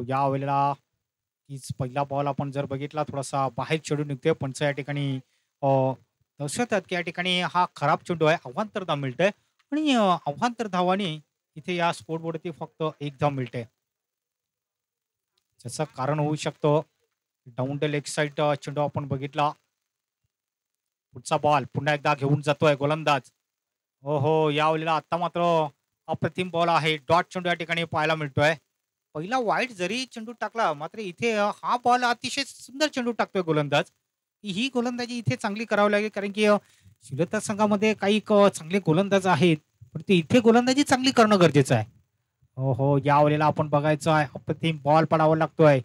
या वेळेला तीच पहिला बॉल आपण जर बघितला थोडासा बाहेर चेंडू निघतोय. पंच या ठिकाणी अ, दर्शवतात की या ठिकाणी हा खराब चेंडू आहे. अवांतर धाव मिळतंय आणि अवांतर धावाने इथे या स्कोरबोर्डवरती फक्त 1 धाव मिळते. ज्याचं कारण होऊ शकतं डाउन द लेग साइड चेंडू आपण बघितला. पुढचा बॉल पुन्हा एकदा घेऊन जातोय गोलंदाज. हो, हो. यावेळेला आता मात्र अप्रतिम बॉल आहे. डॉट चेंडू या ठिकाणी पाहायला मिळतोय. पहिला वाईट जरी चेंडू टाकला, मात्र इथे हा बॉल अतिशय सुंदर चेंडू टाकतोय गोलंदाज. ही गोलंदाजी इथे चांगली करावी लागेल कारण की श्रीलंका संघामध्ये काही चांगले गोलंदाज आहेत. पण ते इथे गोलंदाजी चांगली करणं गरजेचं आहे. हो, हो. यावेळेला आपण बघायचं आहे अप्रतिम बॉल पडावा लागतोय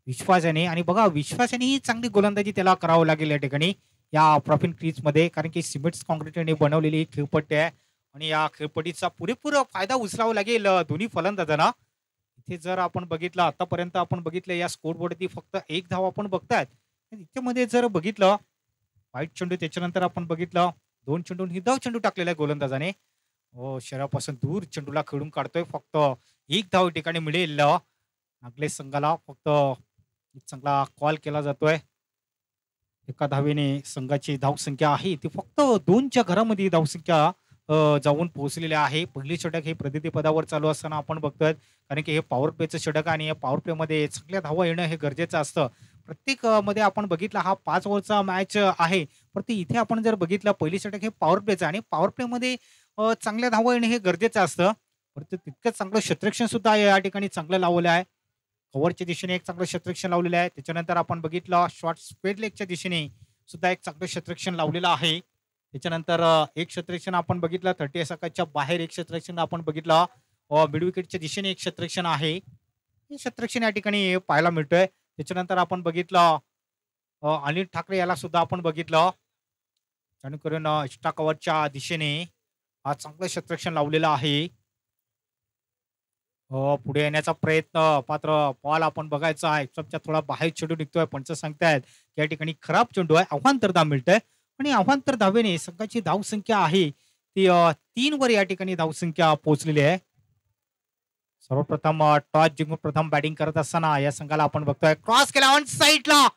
विश्वासाने आणि बघा विश्वासाने ही चांगली गोलंदाजी त्याला करावं लागेल या ठिकाणी या प्रॉफिन क्रीजमध्ये कारण की सिमेंट काँक्रीटने बनवलेली ही खेळपट्टी आहे आणि या खेळपट्टीचा पुरेपूर फायदा उचलावा लागेल दोन्ही फलंदाजांना. इथे जर आपण बघितलं आतापर्यंत आपण बघितलं या स्कोरबोर्डवरती फक्त 1 धाव आपण बघतायत. इथे जर बघितलं वाईट चेंडू त्याच्यानंतर आपण बघितलं 2 चेंडू निर्धाव चेंडू टाकलेला आहे गोलंदाजाने. हो, शरीरापासून दूर चेंडूला खेळून काढतोय. फक्त 1 धाव या ठिकाणी मिळेल. नागले संघाला फक्त एक चांगला कॉल केला जातोय. एका धावेने संघाची धावसंख्या आहे ती फक्त 2च्या घरामध्ये धावसंख्या जाऊन पोहोचलेली आहे. पहिली षटक हे प्रगती पदावर चालू असताना आपण बघतोय कारण की हे पॉवर प्लेचं षटक आणि या पॉवर प्लेमध्ये चांगल्या धावा येणं हे गरजेचं असतं. प्रत्येक मध्ये आपण बघितलं हा 5 ओव्हरचा मॅच आहे. परंतु इथे आपण जर बघितलं पहिली षटक हे पॉवर प्लेचं आणि पॉवर प्लेमध्ये चांगल्या धावा येणं हे गरजेचं असतं. परंतु तितकंच चांगलं क्षेत्ररक्षण सुद्धा या ठिकाणी चांगलं लावलं आहे. कव्हरच्या दिशेने एक चांगलं क्षेत्ररक्षण लावलेलं आहे. त्याच्यानंतर आपण बघितलं शॉर्ट स्पेड लेगच्या दिशेने सुद्धा एक चांगलं क्षेत्ररक्षण लावलेलं आहे. त्याच्यानंतर एक क्षेत्ररक्षण आपण बघितलं 30 च्या बाहेर एक क्षेत्ररक्षण आपण बघितलं. मिड विकेटच्या दिशेने एक क्षेत्ररक्षण आहे. हे क्षेत्ररक्षण या ठिकाणी पाहायला मिळतोय. त्याच्यानंतर आपण बघितलं अनिल ठाकरे याला सुद्धा आपण बघितलं. जेणेकरून एक्स्ट्रा कव्हरच्या दिशेने हा चांगलं क्षेत्ररक्षण लावलेलं आहे. पुढे येण्याचा प्रयत्न पात्र बॉल आपण बघायचा आहे. एक्स्ट्राच्या थोडा बाहेर चेंडू निघतोय. पंच सांगतायत या ठिकाणी खराब चेंडू आहे. अवांतर धाव मिळतंय आणि अवांतर धावेने संघाची धावसंख्या आहे ती 3 वर या ठिकाणी धावसंख्या पोहोचलेली आहे. सर्वप्रथम टॉस जिंकून प्रथम बॅटिंग करत असताना या संघाला आपण बघतोय क्रॉस केला ऑन साईडला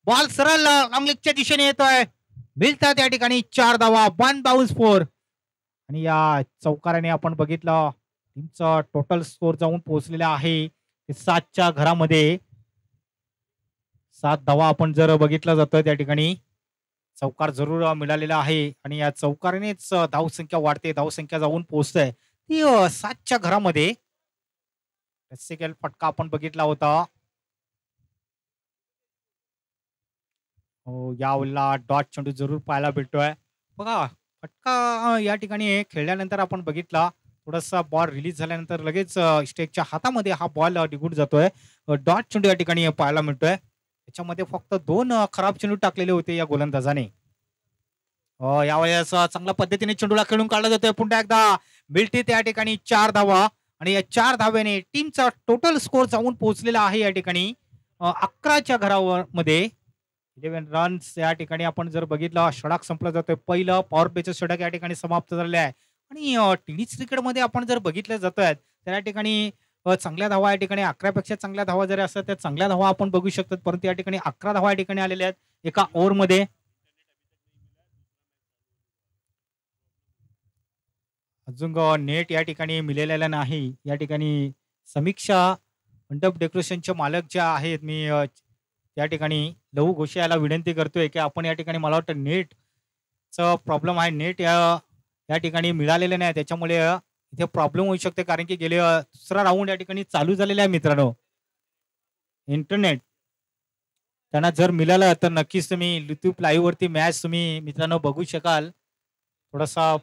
बॉल सरळ लॉंग लेगच्या दिशेने येतोय. मिळतात या ठिकाणी 4 धावा 1 बाउन्स 4 आणि या चौकाराने आपण बघितलं टीमचा टोटल स्कोर जाऊन पोहोचलेला आहे 7च्या घरामध्ये. 7 धावा आपण जर बघितलं जातोय त्या ठिकाणी चौकार जरूर मिळालेला आहे आणि या चौकारानेच धावसंख्या वाढते. धावसंख्या जाऊन पोहोचते ती 7च्या घरामध्ये. फटका आपण बघितला होता. हो, यावेळेला डॉट चेंडू जरूर पाहायला भेटतोय. बघा फटका या ठिकाणी खेळल्यानंतर आपण बघितला थोडासा बॉल रिलीज झाल्यानंतर लगेच स्टेकच्या हातामध्ये हा बॉल निघून जातोय. डॉट चेंडू या ठिकाणी पाहायला मिळतोय. त्याच्यामध्ये फक्त 2 खराब चेंडू टाकलेले होते या गोलंदाजाने. यावेळेस चांगल्या पद्धतीने चेंडूला खेळून काढला जातोय. पुन्हा एकदा मिळते त्या ठिकाणी 4 धावा आणि या 4 धाव्याने टीमचा टोटल स्कोर जाऊन पोहोचलेला आहे या ठिकाणी 11च्या घरावर मध्ये 11 रन्स. या ठिकाणी आपण जर बघितलं षटक संपला जातोय. पहिलं पॉवर प्लेचं षटक या ठिकाणी समाप्त झालेलं आहे आणि टेनिस क्रिकेटमध्ये आपण जर बघितलं जातोय तर या ठिकाणी चांगल्या धावा या ठिकाणी 11 पेक्षा चांगल्या धावा जरी असतात त्या चांगल्या धावा आपण बघू शकतो. परंतु या ठिकाणी 11 धावा या ठिकाणी आलेल्या आहेत एका ओव्हरमध्ये. अजून नेट या ठिकाणी मिळालेला नाही. या ठिकाणी समीक्षा मंडप डेकोरेशनचे मालक जे आहेत मी त्या ठिकाणी लहू घोषे याला विनंती करतोय की आपण या ठिकाणी मला वाटतं नेटचा प्रॉब्लेम आहे. नेट या ठिकाणी मिळालेलं नाही त्याच्यामुळे इथे प्रॉब्लेम होऊ शकते कारण की गेले दुसरा राऊंड या ठिकाणी चालू झालेला आहे मित्रांनो. इंटरनेट त्यांना जर मिळालं तर नक्कीच तुम्ही YouTube लाईव्ह वरती मॅच तुम्ही मित्रांनो बघू शकाल. थोडासा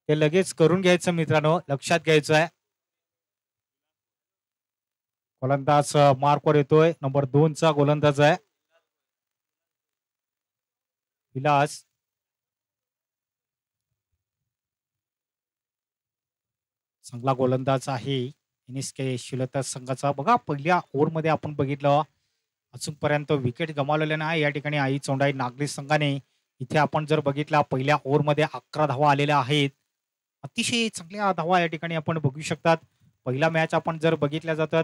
ते लगेच करून घ्यायचं मित्रांनो, लक्षात घ्यायचं आहे. गोलंदाज मार्कवर येतोय. नंबर 2 चा गोलंदाज आहे विलास. चांगला गोलंदाज आहे एनएसके श्रीलंका संघाचा. बघा पहिल्या ओव्हरमध्ये आपण बघितलं अजूनपर्यंत विकेट गमावलेल्या नाही या ठिकाणी आई चोंडाई नागरी संघाने. इथे आपण जर बघितला पहिल्या ओव्हरमध्ये 11 धावा आलेल्या आहेत. अतिशय चांगल्या धावा या ठिकाणी आपण बघू शकतात. पहिला मॅच आपण जर बघितल्या जातात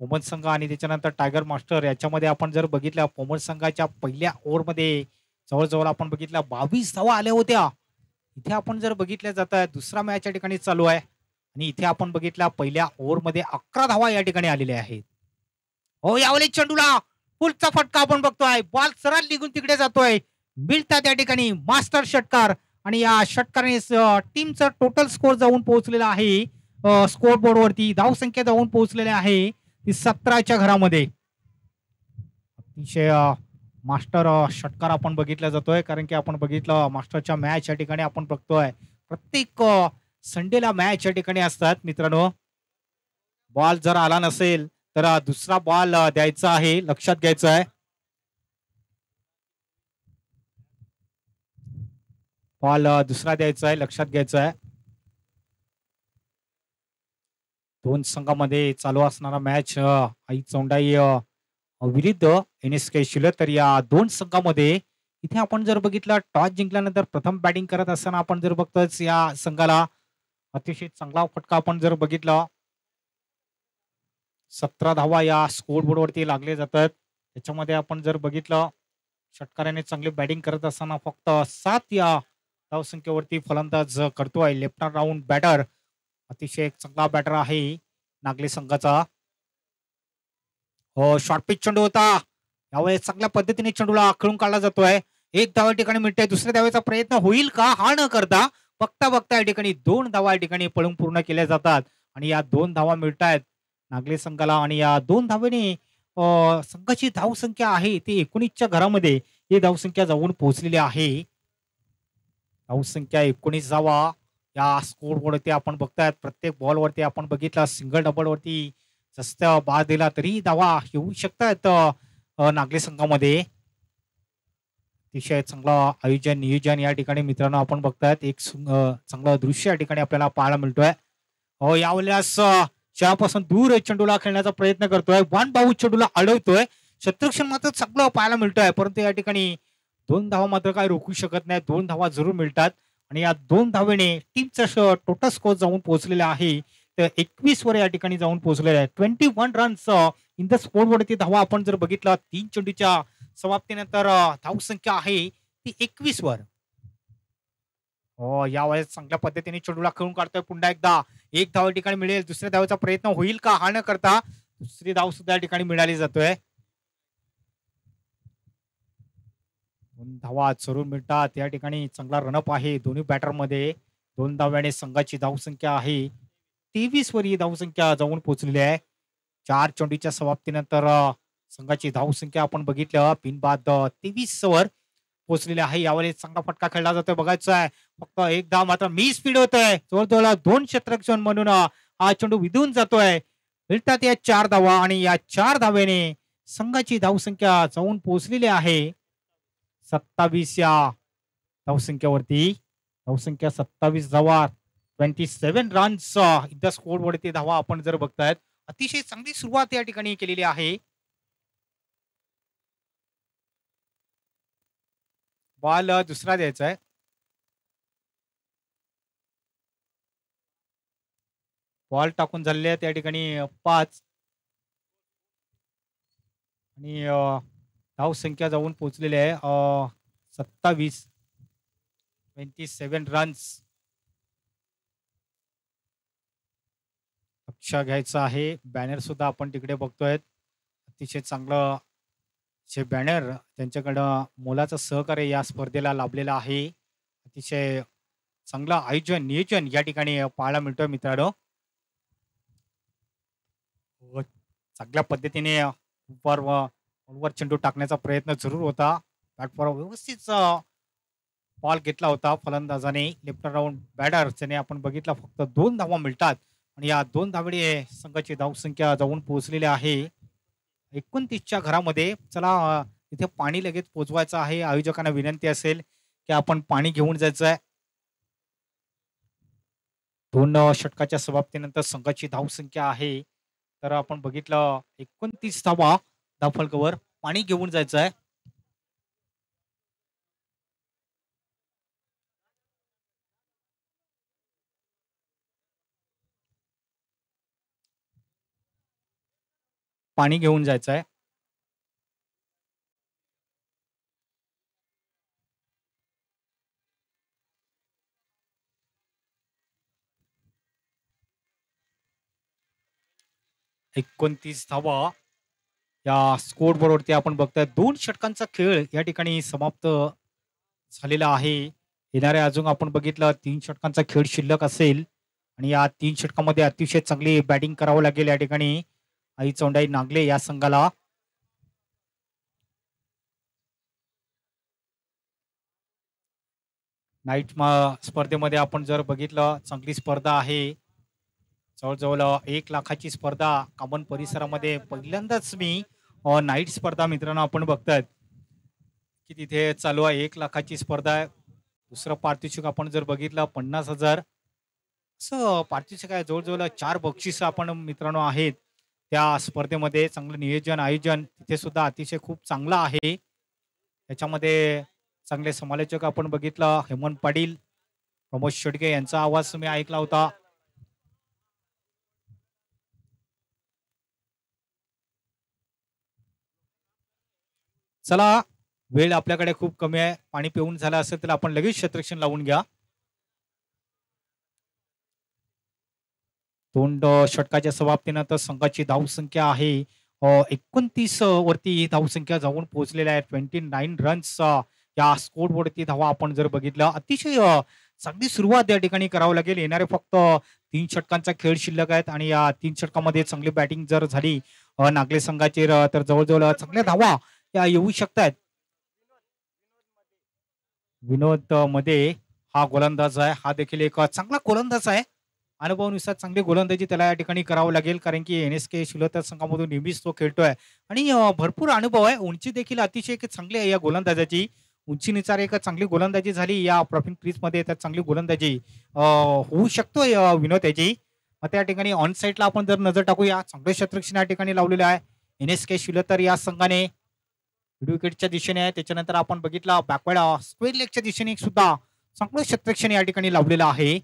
पोमन संघ आणि त्याच्यानंतर टायगर मास्टर याच्यामध्ये आपण जर बघितल्या पोमन संघाच्या पहिल्या ओव्हरमध्ये जवळजवळ आपण बघितल्या 22 धावा आल्या होत्या. इथे आपण जर बघितल्या जातात दुसरा मॅच या ठिकाणी चालू आहे आणि इथे आपण बघितल्या पहिल्या ओव्हरमध्ये 11 धावा या ठिकाणी आलेल्या आहेत. हो यावेळी चेंडूला पुढचा फटका आपण बघतोय. बॉल सरळ निघून तिकडे जातोय. मिळतात या ठिकाणी मास्टर षटकार आणि या षटकाराने टीमचा टोटल स्कोर जाऊन पोहोचलेला आहे. स्कोर बोर्डवरती धावसंख्या जाऊन पोहोचलेली आहे ती 17च्या घरामध्ये. अतिशय मास्टर षटकार आपण बघितला जातोय कारण की आपण बघितलं मास्टरच्या मॅच या ठिकाणी आपण बघतोय प्रत्येक संडेला मॅच या ठिकाणी असतात मित्रांनो. बॉल जर आला नसेल तर दुसरा बॉल द्यायचा आहे, लक्षात घ्यायचं आहे. बॉल दुसरा द्यायचा आहे, लक्षात घ्यायचं आहे. दोन संघामध्ये चालू असणारा मॅच आई चौंडाई विरुद्ध NSK शिले. तर या दोन संघामध्ये इथे आपण जर बघितलं टॉस जिंकल्यानंतर प्रथम बॅटिंग करत असताना आपण जर बघतोच या संघाला अतिशय चांगला फटका आपण जर बघितला 17 धावा या स्कोर बोर्डवरती लागले जातात. त्याच्यामध्ये आपण जर बघितलं षटकाराने चांगली बॅटिंग करत असताना फक्त 7 या धावसंख्येवरती फलंदाज करतोय. लेफ्ट राऊंड बॅटर अतिशय एक चांगला बॅटर आहे नागली संघाचा. हो शॉर्ट पिच चेंडू होता. यावेळेस चांगल्या पद्धतीने चेंडूला खेळून काढला जातोय. एक धावा ठिकाणी मिळते. दुसऱ्या धावेचा प्रयत्न होईल का हा न करता बघता बघता या ठिकाणी 2 धावा या ठिकाणी पळून पूर्ण केल्या जातात आणि या 2 धावा मिळतायत नागली संघाला आणि या 2 धावेने संघाची धावसंख्या आहे ती 19च्या घरामध्ये ही धावसंख्या जाऊन पोहोचलेली आहे. धावसंख्या 19 धावा या स्कोर बोर्डवरती आपण बघतायत. प्रत्येक बॉलवरती आपण बघितला सिंगल डबल वरती जास्त बाद दिला तरी धावा येऊ शकतात नागली संघामध्ये. अतिशय चांगलं आयोजन नियोजन या ठिकाणी मित्रांनो आपण बघतायत. एक चांगलं दृश्य या ठिकाणी आपल्याला पाहायला मिळतोय. हो यावेळेस शहापासून दूर चेंडूला खेळण्याचा प्रयत्न करतोय. वन भाऊ चेंडूला अडवतोय. शत्रुक्षण मात्र चांगलं पाहायला मिळतोय परंतु या ठिकाणी 2 धावा मात्र काय रोखू शकत नाही. 2 धावा जरूर मिळतात आणि या 2 धावेने टीमचा टोटल स्कोर जाऊन पोहोचलेला आहे तर 21 वर या ठिकाणी जाऊन पोहोचलेला आहे. 21 रन्स इन द स्कोर वरती धावा आपण जर बघितला 3 चेंडूच्या समाप्तीनंतर धावसंख्या आहे ती 21 वर. हो यावेळेस चांगल्या पद्धतीने चेंडूला खेळून काढतोय. पुन्हा एकदा एक धाव ठिकाणी मिळेल. दुसऱ्या धावेचा प्रयत्न होईल का हा न करता दुसरी धाव सुद्धा या ठिकाणी मिळाली जातोय. 2 धावा जरूर मिळतात या ठिकाणी. चांगला रनअप आहे दोन्ही बॅटर मध्ये. 2 धाव्याने संघाची धावसंख्या आहे 23 वर ही धावसंख्या जाऊन पोहोचलेली आहे. 4 चेंडूच्या समाप्तीनंतर संघाची धावसंख्या आपण बघितलं बिनबाद 23 वर पोहोचलेली आहे. यावेळेस चांगला फटका खेळला जातोय बघायचं आहे. फक्त एक धाव मात्र मी स्पीड होतोय. जवळजवळ 2 क्षेत्ररक्षण म्हणून हा चेंडू विधून जातोय. मिळतात या 4 धावा आणि या 4 धावेने संघाची धावसंख्या जाऊन पोहोचलेली आहे 27 या धावसंख्येवरती. धावसंख्या 27 धावा 27 रन्स इन स्कोर वरती धावा आपण जर बघतायत. अतिशय चांगली सुरुवात या ठिकाणी केलेली आहे. बॉल दुसरा द्यायचा आहे. बॉल टाकून झालेले आहेत या ठिकाणी 5 आणि धावसंख्या जाऊन पोहोचलेली आहे 27 रन्स. लक्ष घ्यायचं आहे. बॅनर सुद्धा आपण तिकडे बघतोय. अतिशय चांगलं जे बॅनर त्यांच्याकडं मोलाचं सहकार्य या स्पर्धेला लाभलेलं आहे. अतिशय चांगलं आयोजन नियोजन या ठिकाणी पाहायला मिळतोय मित्रांनो. चांगल्या पद्धतीने वर चेंडू टाकण्याचा प्रयत्न जरूर होता. बॅटवर व्यवस्थित बॉल घेतला होता फलंदाजाने. लेफ्ट राऊंड बॅटर त्याने आपण बघितला फक्त 2 धावा मिळतात आणि या 2 धावेने संघाची धावसंख्या जाऊन पोहोचलेली आहे 29च्या घरामध्ये. चला इथे पाणी लगेच पोचवायचं आहे. आयोजकांना विनंती असेल की आपण पाणी घेऊन जायचं आहे. 2 षटकाच्या समाप्तीनंतर संघाची धावसंख्या आहे तर आपण बघितलं 29 धावा धावफलकावर. पाणी घेऊन जायचं आहे. पाणी घेऊन जायचंय. एकोणतीस धावा या स्कोर बोर्डवरती आपण बघतोय. 2 षटकांचा खेळ या ठिकाणी समाप्त झालेला आहे. येणाऱ्या अजून आपण बघितलं 3 षटकांचा खेळ शिल्लक असेल आणि या 3 षटकामध्ये अतिशय चांगली बॅटिंग करावं लागेल या ठिकाणी आई चौंडाई नागले या संघाला. नाईट स्पर्धेमध्ये आपण जर बघितलं चांगली स्पर्धा आहे. जवळजवळ 1,00,000ची स्पर्धा कॉमन परिसरामध्ये पहिल्यांदाच मी नाईट स्पर्धा मित्रांनो आपण बघतायत की तिथे चालू आहे. 1,00,000ची स्पर्धा आहे. दुसरं पारितोषिक आपण जर बघितलं 50,000 असं पारितोषिक आहे. जवळजवळ 4 बक्षिस आपण मित्रांनो आहेत त्या स्पर्धेमध्ये. चांगलं नियोजन आयोजन तिथे सुद्धा अतिशय खूप चांगलं आहे. त्याच्यामध्ये चांगले समालोचक आपण बघितलं हेमंत पाटील, प्रमोद शेडगे यांचा आवाज तुम्ही ऐकला होता. चला वेळ आपल्याकडे खूप कमी आहे. पाणी पिऊन झालं असेल तर आपण लगेच क्षेत्ररक्षण लावून घ्या. 2 षटकाच्या समाप्तीनंतर संघाची धावसंख्या आहे 29 वरती धावसंख्या जाऊन पोहोचलेल्या आहे. 29 रन्स या स्कोर बोर्डवरती धावा आपण जर बघितलं अतिशय चांगली सुरुवात या ठिकाणी करावं लागेल. येणारे फक्त 3 षटकांचा खेळ शिल्लक आहेत आणि या 3 षटकामध्ये चांगली बॅटिंग जर झाली नागले संघाची तर जवळजवळ चांगल्या धावा या येऊ शकतात. विनोद मध्ये हा गोलंदाज आहे. हा देखील एक चांगला गोलंदाज आहे. अनुभवानुसार चांगली गोलंदाजी त्याला या ठिकाणी करावं लागेल कारण की NSK शिलोतर संघामधून नेहमीच तो खेळतोय आणि भरपूर अनुभव आहे. उंची देखील अतिशय एक चांगली आहे या गोलंदाजाची. उंचीनुसार एक चांगली गोलंदाजी झाली या प्रॉफिंग क्रीज मध्ये तर चांगली गोलंदाजी होऊ शकतोय विनोद याची. मग त्या ठिकाणी ऑन साईडला आपण जर नजर टाकूया चांगले क्षेत्ररक्षण या ठिकाणी लावलेलं आहे. NSK शिलोतर या संघाने विकेटच्या दिशेने आहे. त्याच्यानंतर आपण बघितला बॅकवर्ड स्क्वेअर लेगच्या दिशेने सुद्धा चांगलं क्षेत्ररक्षण या ठिकाणी लावलेलं आहे.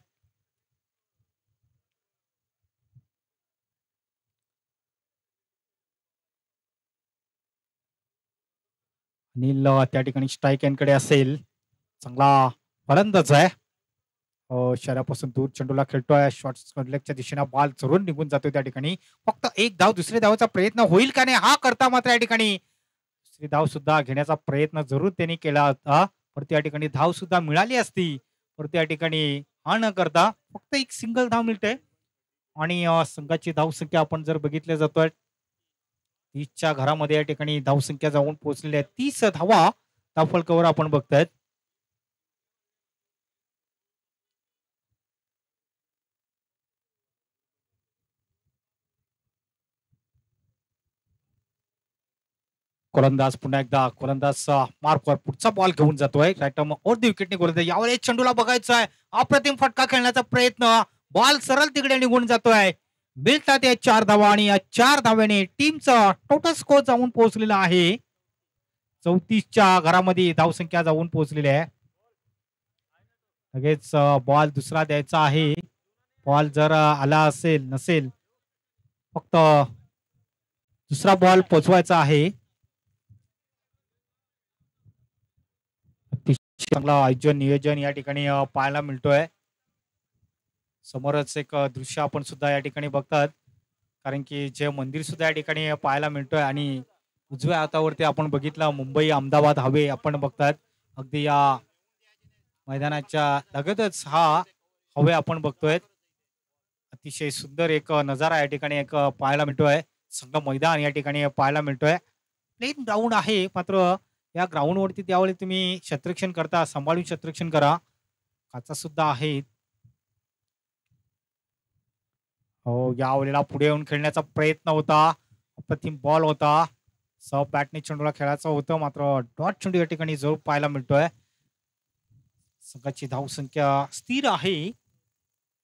अनिल त्या ठिकाणी स्ट्राईक यांकडे असेल. चांगला फलंदाज आहे. शहरापासून दूर चेंडूला खेळतोय. शॉर्ट लेगच्या दिशेने बॉल चढून निघून जातोय. त्या ठिकाणी फक्त एक धाव दुसऱ्या धावाचा प्रयत्न होईल का नाही हा करता मात्र या ठिकाणी दुसरी धाव सुद्धा घेण्याचा प्रयत्न जरूर त्यांनी केला होता. परंतु या ठिकाणी धाव सुद्धा मिळाली असती. परंतु या ठिकाणी हा न करता फक्त एक सिंगल धाव मिळते आणि संघाची धावसंख्या आपण जर बघितल्या जातोय 30च्या घरामध्ये या ठिकाणी धावसंख्या जाऊन पोहोचलेली आहे. 30 धावा धावफलकावर आपण बघतायत. गोलंदाज पुन्हा एकदा गोलंदाज मार्कवर पुढचा बॉल घेऊन जातोय. राईटम ओर दी विकेटने गोलंदाज यावर एक चेंडूला बघायचा आहे. अप्रतिम फटका खेळण्याचा प्रयत्न बॉल सरळ तिकडे निघून जातोय. मिळतात या 4 धावा आणि या 4 धाव्याने टीमचा टोटल स्कोर जाऊन पोहोचलेला आहे 34च्या घरामध्ये धावसंख्या जाऊन पोहोचलेली आहे. लगेच बॉल दुसरा द्यायचा आहे. बॉल जर आला असेल नसेल फक्त दुसरा बॉल पोचवायचा आहे. चांगला आयोजन नियोजन या ठिकाणी पाहायला मिळतोय. समोरच एक दृश्य आपण सुद्धा या ठिकाणी बघतात कारण की जे मंदिर सुद्धा या ठिकाणी पाहायला मिळतोय आणि उजव्या हातावरती आपण बघितलं मुंबई अहमदाबाद हवे आपण बघतात. अगदी या मैदानाच्या लगतच हा हवे आपण बघतोय. अतिशय सुंदर एक नजारा या ठिकाणी एक पाहायला मिळतोय. सगळं मैदान या ठिकाणी पाहायला मिळतोय. प्लेन ग्राउंड आहे मात्र या ग्राउंड वरती त्यावेळी तुम्ही क्षेत्ररक्षण करता सांभाळून क्षेत्ररक्षण करा. काचा सुद्धा आहेत. हो यावेळेला पुढे येऊन खेळण्याचा प्रयत्न होता. अप्रतिम बॉल होता. सब बॅटने चेंडूला खेळायचं होतं मात्र डॉट चेंडू या ठिकाणी जरूर पाहायला मिळतोय. संघाची धावसंख्या स्थिर आहे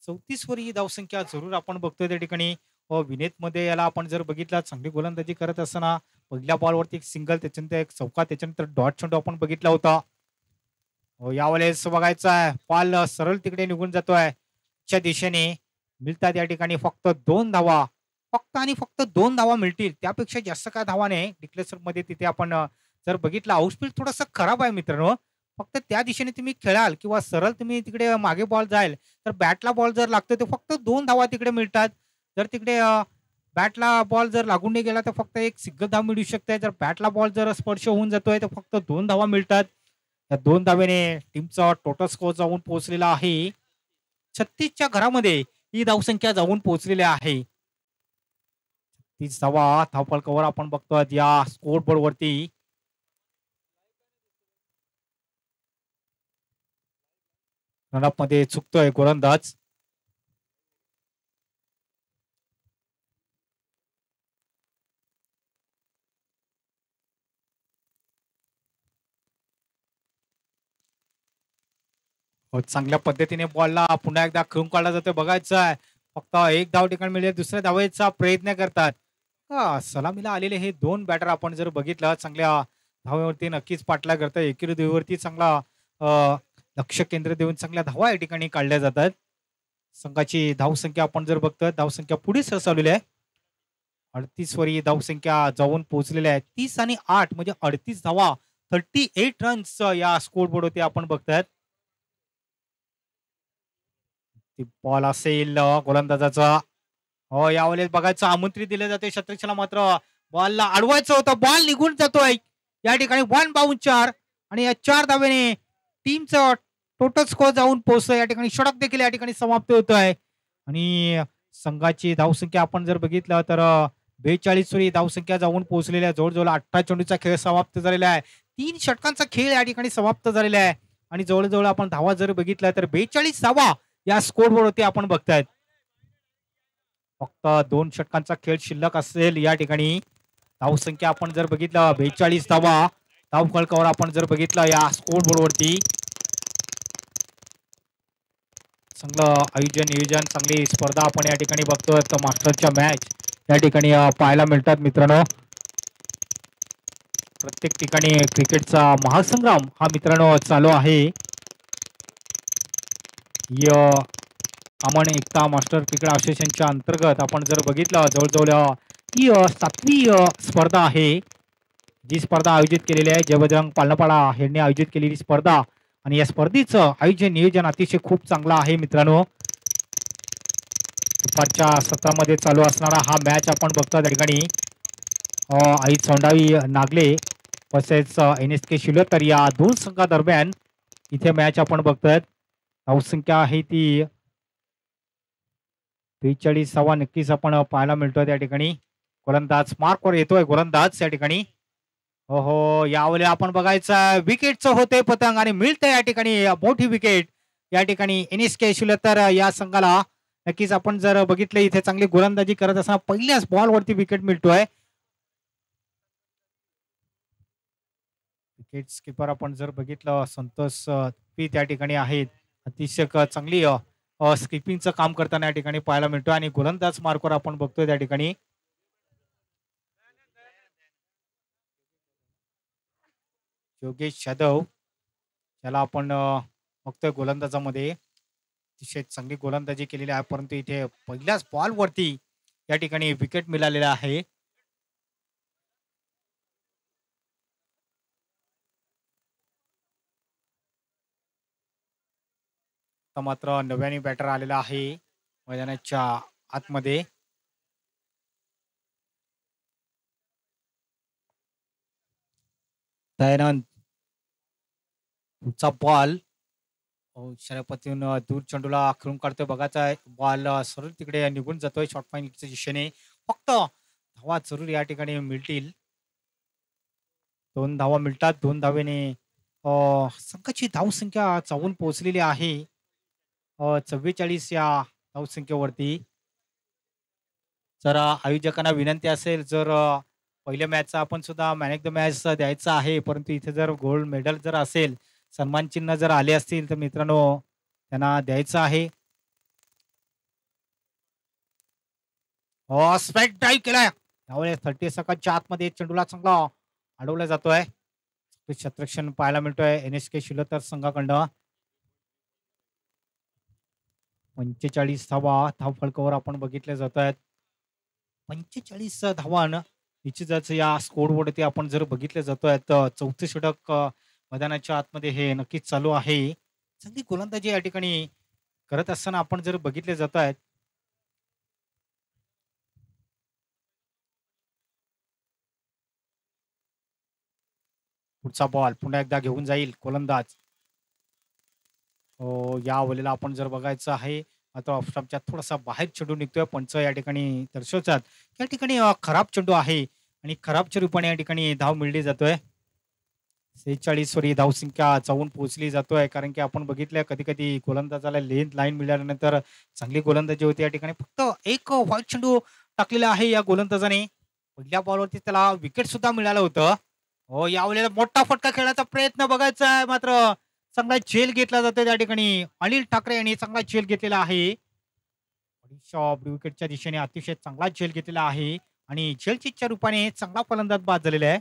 34 वर ही धावसंख्या जरूर आपण बघतोय. त्या ठिकाणी विनेत मध्ये याला आपण जर बघितला चांगली गोलंदाजी करत असताना पहिल्या बॉलवरती एक सिंगल त्याच्यानंतर एक चौका त्याच्यानंतर डॉट चेंडू आपण बघितला होता. यावेळेस बघायचा आहे बॉल सरळ तिकडे निघून जातोय च्या दिशेने. मिळतात या ठिकाणी फक्त 2 धावा फक्त आणि फक्त 2 धावा मिळतील. त्यापेक्षा जास्त काय धावा नाही. डिक्लेसरमध्ये तिथे आपण जर बघितलं आउटस्पीड थोडंसं खराब आहे मित्रांनो. फक्त त्या दिशेने तुम्ही खेळाल किंवा सरळ तुम्ही तिकडे मागे बॉल जाईल, तर बॅटला बॉल जर लागतो तर फक्त 2 धावा तिकडे मिळतात. जर तिकडे बॅटला बॉल जर लागून नाही गेला तर फक्त एक सिंगल धाव मिळू शकते. जर बॅटला बॉल जर स्पर्श होऊन जातोय तर फक्त 2 धावा मिळतात. या 2 धावेने टीमचा टोटल स्कोर जाऊन पोहोचलेला आहे 36च्या घरामध्ये ही धावसंख्या जाऊन पोहोचलेली आहे. 30 धावा धावफलकावर आपण बघतोय या स्कोर बोर्ड वरती. रनअप मध्ये चुकतोय गोलंदाज. चांगल्या पद्धतीने बॉलला पुन्हा एकदा खेळून काढला जातोय बघायचं आहे. फक्त एक धाव ठिकाण मिळेल दुसऱ्या धावेचा प्रयत्न करतात. सलामीला आलेले हे 2 बॅटर आपण जर बघितलं चांगल्या धावेवरती नक्कीच पाठलाग करतात. एकेरी धावेवरती चांगला लक्ष केंद्र देऊन चांगल्या धावा या ठिकाणी काढल्या जातात. संघाची धावसंख्या आपण जर बघतोय धावसंख्या पुढे सरसावलेली आहे. 38 वरी धावसंख्या जाऊन पोहोचलेल्या आहे. 30 आणि 8 म्हणजे 38 धावा 38 रन्स या स्कोर बोर्डवरती आपण बघतायत. बॉल असेल गोलंदाजाचा. हो यावेळेस बघायचं आमंत्रित दिले जाते शतरक्षला मात्र बॉलला अडवायचं होतं. बॉल निघून जातोय या ठिकाणी 1 बाउंड 4 आणि या 4 धावेने टीमचं टोटल स्कोर जाऊन पोहोचतोय. या ठिकाणी षटक देखील या ठिकाणी समाप्त होत आहे आणि संघाची धावसंख्या आपण जर बघितलं तर 42 वरी धावसंख्या जाऊन पोहोचलेल्या आहे. जवळजवळ 18 चेंडूचा खेळ समाप्त झालेला आहे. 3 षटकांचा खेळ या ठिकाणी समाप्त झालेला आहे आणि जवळजवळ आपण धावा जर बघितल्या तर 42 धावा या स्कोर बोर्डवरती आपण बघतायत. फक्त 2 षटकांचा खेळ शिल्लक असेल या ठिकाणी. धावसंख्या आपण जर बघितलं 42 धावा धाव फलकावर आपण जर बघितलं या स्कोर बोर्डवरती. चांगलं आयोजन नियोजन चांगली स्पर्धा आपण या ठिकाणी बघतोय. तर मास्टरच्या मॅच या ठिकाणी पाहायला मिळतात मित्रांनो. प्रत्येक ठिकाणी क्रिकेटचा महासंग्राम हा मित्रांनो चालू आहे. अमन एकता मास्टर क्रिकेट असोसिएशनच्या अंतर्गत आपण जर बघितलं जवळजवळ ही 7वी स्पर्धा आहे. जी स्पर्धा आयोजित केलेली आहे जय बजरंग पालनपाडा यांनी आयोजित केलेली स्पर्धा आणि या स्पर्धेचं आयोजन नियोजन अतिशय खूप चांगलं आहे मित्रांनो. दुपारच्या सत्रामध्ये चालू असणारा हा मॅच आपण बघतो. त्या ठिकाणी आई चौंडावी नागले तसेच NSK शिलोतर या 2 संघादरम्यान इथे मॅच आपण बघतोय. धावसंख्या आहे ती 43 धावा नक्कीच आपण पाहायला मिळतोय त्या ठिकाणी. गोलंदाज मार्कवर येतोय गोलंदाज या ठिकाणी. हो यावेळी आपण बघायचं विकेटचं होते पतंग आणि मिळतंय या ठिकाणी मोठी विकेट या ठिकाणी NSK शिलोतर या संघाला. नक्कीच आपण जर बघितलं इथे चांगली गोलंदाजी करत असताना पहिल्याच बॉलवरती विकेट मिळतोय. विकेट स्किपर आपण जर बघितलं संतोष त्या ठिकाणी आहेत. अतिशय चांगली स्किपिंगचं काम करताना या ठिकाणी पाहायला मिळतो आणि गोलंदाज मार्कवर आपण बघतोय त्या ठिकाणी. योगेश यादव त्याला आपण बघतोय गोलंदाजामध्ये अतिशय चांगली गोलंदाजी केलेली आहे. परंतु इथे पहिल्याच बॉलवरती या ठिकाणी विकेट मिळालेला आहे. मात्र नव्याने बॅटर आलेला आहे मैदानाच्या आतमध्ये. दयानंद पुढचा बॉल शर्यपतीहून दूर चेंडूला खेळून काढतोय बघायचा बॉल सरळ तिकडे निघून जातोय शॉर्ट फाईनच्या दिशेने. फक्त धावा जरूर या ठिकाणी मिळतील. 2 धावा मिळतात. 2 धावेने संघाची धावसंख्या जाऊन पोहोचलेली आहे 44 या धावसंख्येवरती. जर आयोजकांना विनंती असेल जर पहिल्या मॅचचा आपण सुद्धा मॅन ऑफ द मॅच द्यायचा आहे. परंतु इथे जर गोल्ड मेडल जर असेल सन्मान चिन्ह जर आले असतील तर मित्रांनो त्यांना द्यायचं आहे. स्ट्राईक ड्राईव्ह केलाय त्यावेळेस 30 सेकंदच्या आतमध्ये चेंडूला चांगला अडवला जातोय. क्षेत्ररक्षण पाहायला मिळतोय NSK शिलोतर संघाकडनं. 45 धावा धाव फलकावर आपण बघितले जात आहेत. 45 धावा निश्चितच या स्कोरवरती आपण जर बघितलं जातोय तर चौथे षटक मैदानाच्या आतमध्ये हे नक्कीच चालू आहे. चांगली गोलंदाजी या ठिकाणी करत असताना आपण जर बघितले जात आहेत. पुढचा बॉल पुन्हा एकदा घेऊन जाईल गोलंदाज. या वेळेला आपण जर बघायचं आहे मात्र ऑफस्टॉपच्या थोडासा बाहेर चेंडू निघतोय. पंच या ठिकाणी दर्शवतात या ठिकाणी खराब चेंडू आहे आणि खराब रूपाने या ठिकाणी धाव मिळली जातोय. 46 वरी धावसंख्या जाऊन पोहोचली जातोय कारण की आपण बघितलं कधी कधी गोलंदाजाला लेंथ लाईन मिळाल्यानंतर चांगली गोलंदाजी होती. या ठिकाणी फक्त एक व्हाईट चेंडू टाकलेला आहे या गोलंदाजाने. पहिल्या बॉलवरती त्याला विकेट सुद्धा मिळालं होतं. यावेळेला मोठा फटका खेळण्याचा प्रयत्न बघायचा आहे मात्र चांगला झेल घेतला जातो त्या ठिकाणी. अनिल ठाकरे यांनी चांगला झेल घेतलेला आहे. विकेटच्या दिशेने अतिशय चांगला झेल घेतलेला आहे आणि झेलच्या रूपाने चांगला फलंदाज बाद झालेला आहे.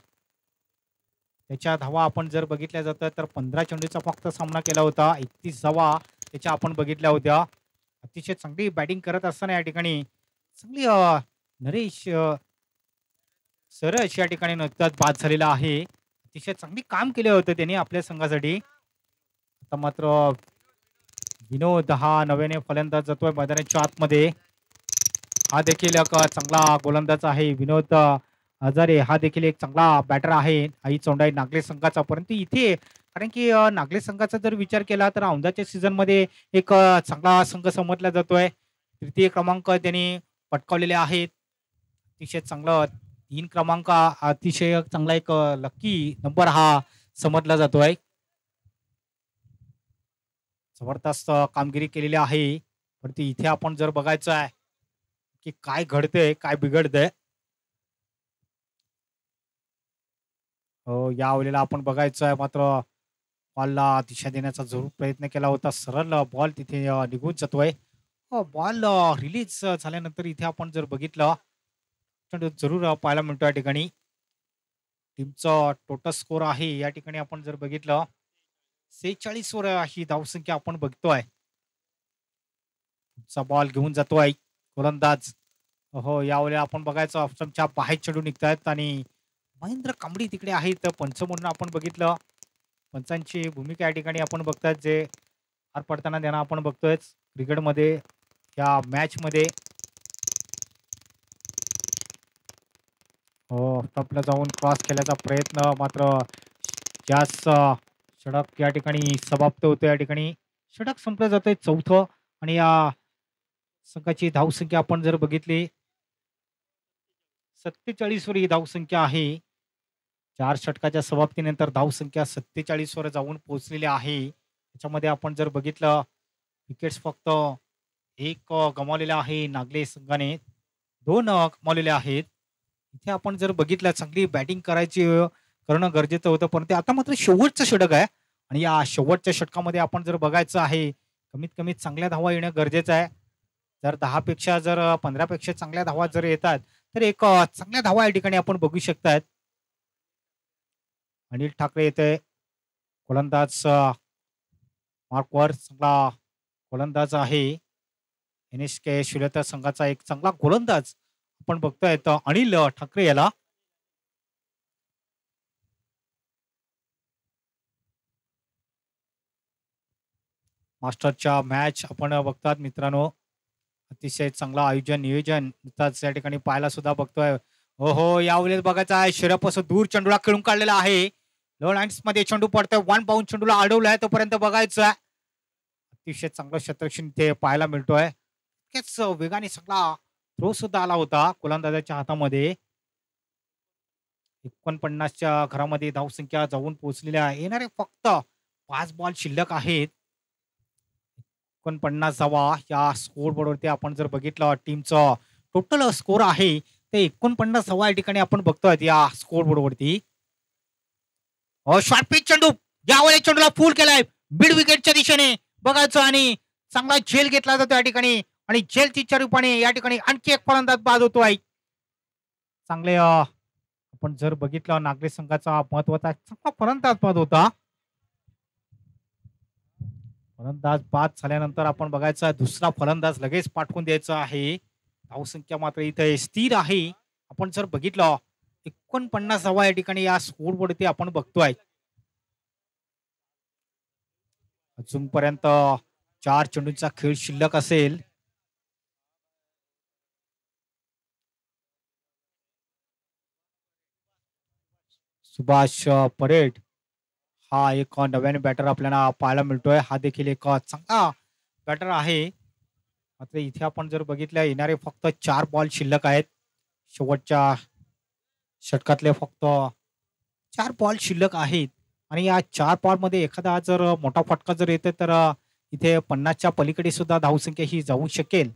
त्याच्या धावा आपण जर बघितल्या जातं तर 15 चेंडूचा फक्त सामना केला होता. 31 धावा त्याच्या आपण बघितल्या होत्या. अतिशय चांगली बॅटिंग करत असताना या ठिकाणी चांगली नरेश सरस या ठिकाणी नुकताच बाद झालेला आहे. अतिशय चांगली काम केले होते त्यांनी आपल्या संघासाठी. आता मात्र विनोद हा नव्याने फलंदाज जातोय मैदानाच्या आतमध्ये. हा देखील एक चांगला गोलंदाज आहे. विनोद हजारे हा देखील एक चांगला बॅटर आहे आई चौंडाई नागले संघाचा. परंतु इथे कारण की नागले संघाचा जर विचार केला तर औंधाच्या सीझन मध्ये एक चांगला संघ समजला जातोय. तृतीय क्रमांक त्यांनी पटकावलेले आहेत. अतिशय चांगलं 3 क्रमांक अतिशय चांगला एक लकी नंबर हा समजला जातोय. जबरदस्त कामगिरी केलेली आहे. परंतु इथे आपण जर बघायचं आहे की काय घडतंय काय बिघडतंय. या वेळेला आपण बघायचं आहे मात्र बॉलला दिशा देण्याचा जरूर प्रयत्न केला होता. सरळ बॉल तिथे निघून जातोय. बॉल रिलीज झाल्यानंतर इथे आपण जर बघितलं जरूर पाहायला मिळतो या ठिकाणी. टीमचा टोटल स्कोर आहे या ठिकाणी आपण जर बघितलं 46 वर ही धावसंख्या आपण बघतोय. बॉल घेऊन जातोय गोलंदाज. यावेळी आपण बघायचं ऑप्शनच्या बाहेर चेंडू निघतायत आणि महेंद्र कांबडी तिकडे आहेत पंच म्हणून आपण बघितलं. पंचांची भूमिका या ठिकाणी आपण बघताय जे पार पडताना त्यांना आपण बघतोय क्रिकेटमध्ये या मॅच मध्ये. टॉपला जाऊन क्रॉस केल्याचा प्रयत्न मात्र जास्त षटक या ठिकाणी समाप्त होतो. या ठिकाणी षटक संपलं जातंय चौथं आणि या संघाची धावसंख्या आपण जर बघितली 47 वर ही धावसंख्या आहे. 4 षटकाच्या समाप्तीनंतर धावसंख्या 47 वर जाऊन पोहोचलेली आहे. त्याच्यामध्ये आपण जर बघितलं विकेट्स फक्त 1 गमावलेला आहे नागले संघाने. 2 गमावलेले आहेत. इथे आपण जर बघितलं चांगली बॅटिंग करणं गरजेचं होतं. परंतु आता मात्र शेवटचं षटक आहे आणि या शेवटच्या षटकामध्ये आपण जर बघायचं आहे कमीत कमी चांगल्या धावा येणं गरजेचं आहे. जर 10 पेक्षा जर 15 पेक्षा चांगल्या धावा जर येतात तर एक चांगल्या धावा या ठिकाणी आपण बघू शकतात. अनिल ठाकरे येते गोलंदाज मार्कवर. चांगला गोलंदाज आहे. NSK शिवलता संघाचा एक चांगला गोलंदाज आपण बघतोय अनिल ठाकरे याला. मास्टरच्या मॅच आपण बघतात मित्रांनो. अतिशय चांगला आयोजन नियोजन या ठिकाणी पाहायला सुद्धा बघतोय. यावेळेस बघायचं आहे शिरपासून दूर चेंडूला खेळून काढलेला आहे. लो लाईन्स मध्ये चेंडू पडतोय. 1 बाउंड चेंडूला अडवलाय तोपर्यंत बघायचं. अतिशय चांगलं क्षेत्ररक्षण इथे पाहायला मिळतोय. इतकेच वेगाने चांगला थ्रो सुद्धा आला होता गोलंदाजाच्या हातामध्ये. 49च्या घरामध्ये धावसंख्या जाऊन पोहोचलेल्या आहे. येणारे फक्त 5 बॉल शिल्लक आहेत. 49 धावा या स्कोर बोर्डवरती आपण जर बघितलं टीमचं टोटल स्कोर आहे ते 49 धावा या ठिकाणी आपण बघतोय या स्कोर बोर्डवरती. शॉर्ट पिच चेंडू यावेळी चेंडूला फुल केलाय मिड विकेटच्या दिशेने बघायचं आणि चांगला झेल घेतला जातो या ठिकाणी आणि झेलच्या रूपाने या ठिकाणी आणखी एक फलंदाज बाद होतोय. चांगले आपण जर बघितलं नागरिक संघाचा महत्वाचा चांगला फलंदाज बाद होता. फलंदाज बाद झाल्यानंतर आपण बघायचा दुसरा फलंदाज लगेच पाठवून द्यायचा आहे. धावसंख्या मात्र इथे स्थिर आहे. आपण जर बघितलं 49 धावा या ठिकाणी या स्कोर वरती आपण बघतोय. अजूनपर्यंत 4 चेंडूंचा खेळ शिल्लक असेल. सुभाष परेड हा एक नव्याने बॅटर आपल्याला पाहायला मिळतोय. हा देखील एक चांगला बॅटर आहे. मात्र इथे आपण जर बघितलं येणारे फक्त 4 बॉल शिल्लक आहेत. शेवटच्या षटकातले फक्त 4 बॉल शिल्लक आहेत आणि या 4 बॉलमध्ये एखादा जर मोठा फटका जर येतो तर इथे 50च्या पलीकडे सुद्धा धावसंख्या ही जाऊ शकेल.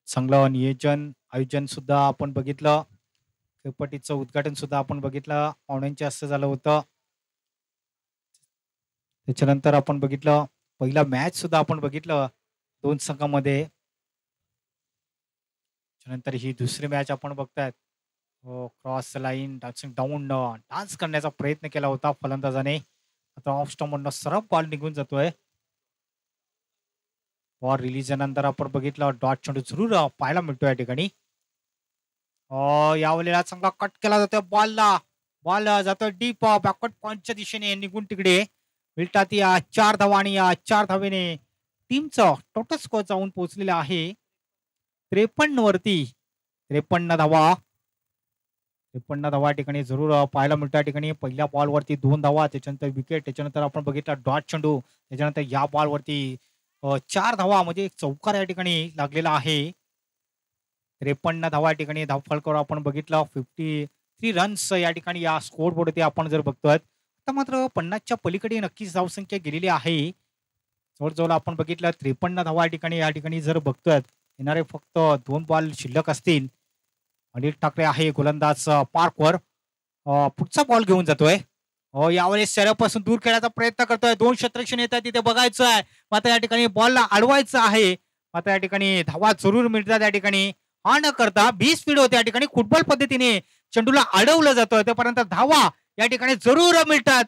चांगलं नियोजन आयोजन सुद्धा आपण बघितलं. खेळपट्टीचं उद्घाटन सुद्धा आपण बघितलं. पाहुण्यांच्या हस्ते झालं होतं. त्याच्यानंतर आपण बघितलं पहिला मॅच सुद्धा आपण बघितलं 2 संघामध्ये. त्यानंतर ही दुसरी मॅच आपण बघतायत. क्रॉस लाईन डाऊन डान्स करण्याचा प्रयत्न केला होता फलंदाजाने. आता ऑफ स्टंपमधनं सरळ बॉल निघून जातोय. बॉल रिलीज नंतर आपण बघितलं डॉट चेंडू जरूर पाहायला मिळतो या ठिकाणी. यावेळेला चांगला कट केला जातोय बॉलला. बॉल जातोय डीप बॅकवर्ड पॉइंटच्या दिशेने निघून तिकडे. मिळतात या 4 धावा आणि या 4 धावेने टीमचं टोटल स्कोअर जाऊन पोहोचलेला आहे 53 वरती. 53 धावा. 53 धावा ठिकाणी जरूर पाहायला मिळतो या ठिकाणी. पहिल्या बॉलवरती 2 धावा, त्याच्यानंतर विकेट, त्याच्यानंतर आपण बघितलं डॉट चेंडू, त्याच्यानंतर या बॉलवरती 4 धावा म्हणजे एक चौकार या ठिकाणी लागलेला आहे. 53 धावा या ठिकाणी धावफलकावर आपण बघितलं 53 रन्स या ठिकाणी या स्कोर बोर्डवरती आपण जर बघतोय. आता मात्र 50च्या पलीकडे नक्कीच धावसंख्या गेलेली आहे. जवळजवळ आपण बघितलं 53 धावा या ठिकाणी जर बघतोय येणारे फक्त 2 बॉल शिल्लक असतील. अनिल ठाकरे आहे गोलंदाज पार्कवर. पुढचा बॉल घेऊन जातोय. यावेळेस शरीरापासून दूर खेळण्याचा प्रयत्न करतोय. 2 क्षेत्ररक्षण येत आहे तिथे बघायचं आहे. मात्र या ठिकाणी बॉलला अडवायचं आहे. मात्र या ठिकाणी धावा जरूर मिळतात. या ठिकाणी हा न करता 20 स्पीड होते या ठिकाणी फुटबॉल पद्धतीने चेंडूला अडवलं जातं त्यापर्यंत धावा या ठिकाणी जरूर मिळतात.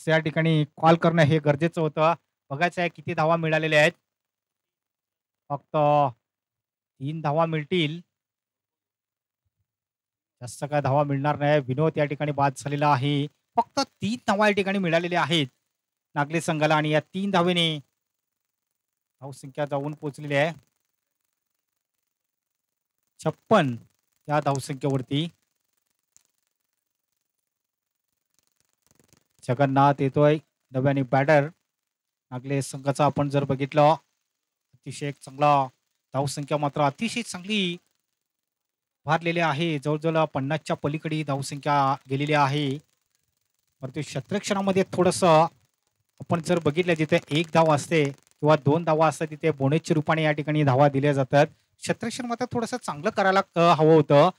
या ठिकाणी कॉल करणं हे गरजेचं होतं. बघायचं आहे किती धावा मिळालेल्या आहेत. फक्त 3 धावा मिळतील. जास्त काय धावा मिळणार नाही. विनोद या ठिकाणी बाद झालेला आहे. फक्त 3 धावा या ठिकाणी मिळालेल्या आहेत नागले संघाला आणि या 3 धावेने धावसंख्या जाऊन पोहोचलेली आहे 56 या धावसंख्येवरती. जगन्नाथ येतोय नव्याने बॅटर. नागले संघाचा आपण जर बघितलं अतिशय चांगला धावसंख्या मात्र अतिशय चांगली भारलेली आहे. जवळजवळ 50च्या पलीकडे धावसंख्या गेलेली आहे. परंतु क्षेत्ररक्षणामध्ये थोडस आपण जर बघितलं जिथे 1 धाव असते किंवा 2 धावा असतात तिथे बोनसच्या रूपाने या ठिकाणी धावा दिल्या जातात. क्षेत्ररक्षण मात्र थोडस चांगलं करायला हवं होतं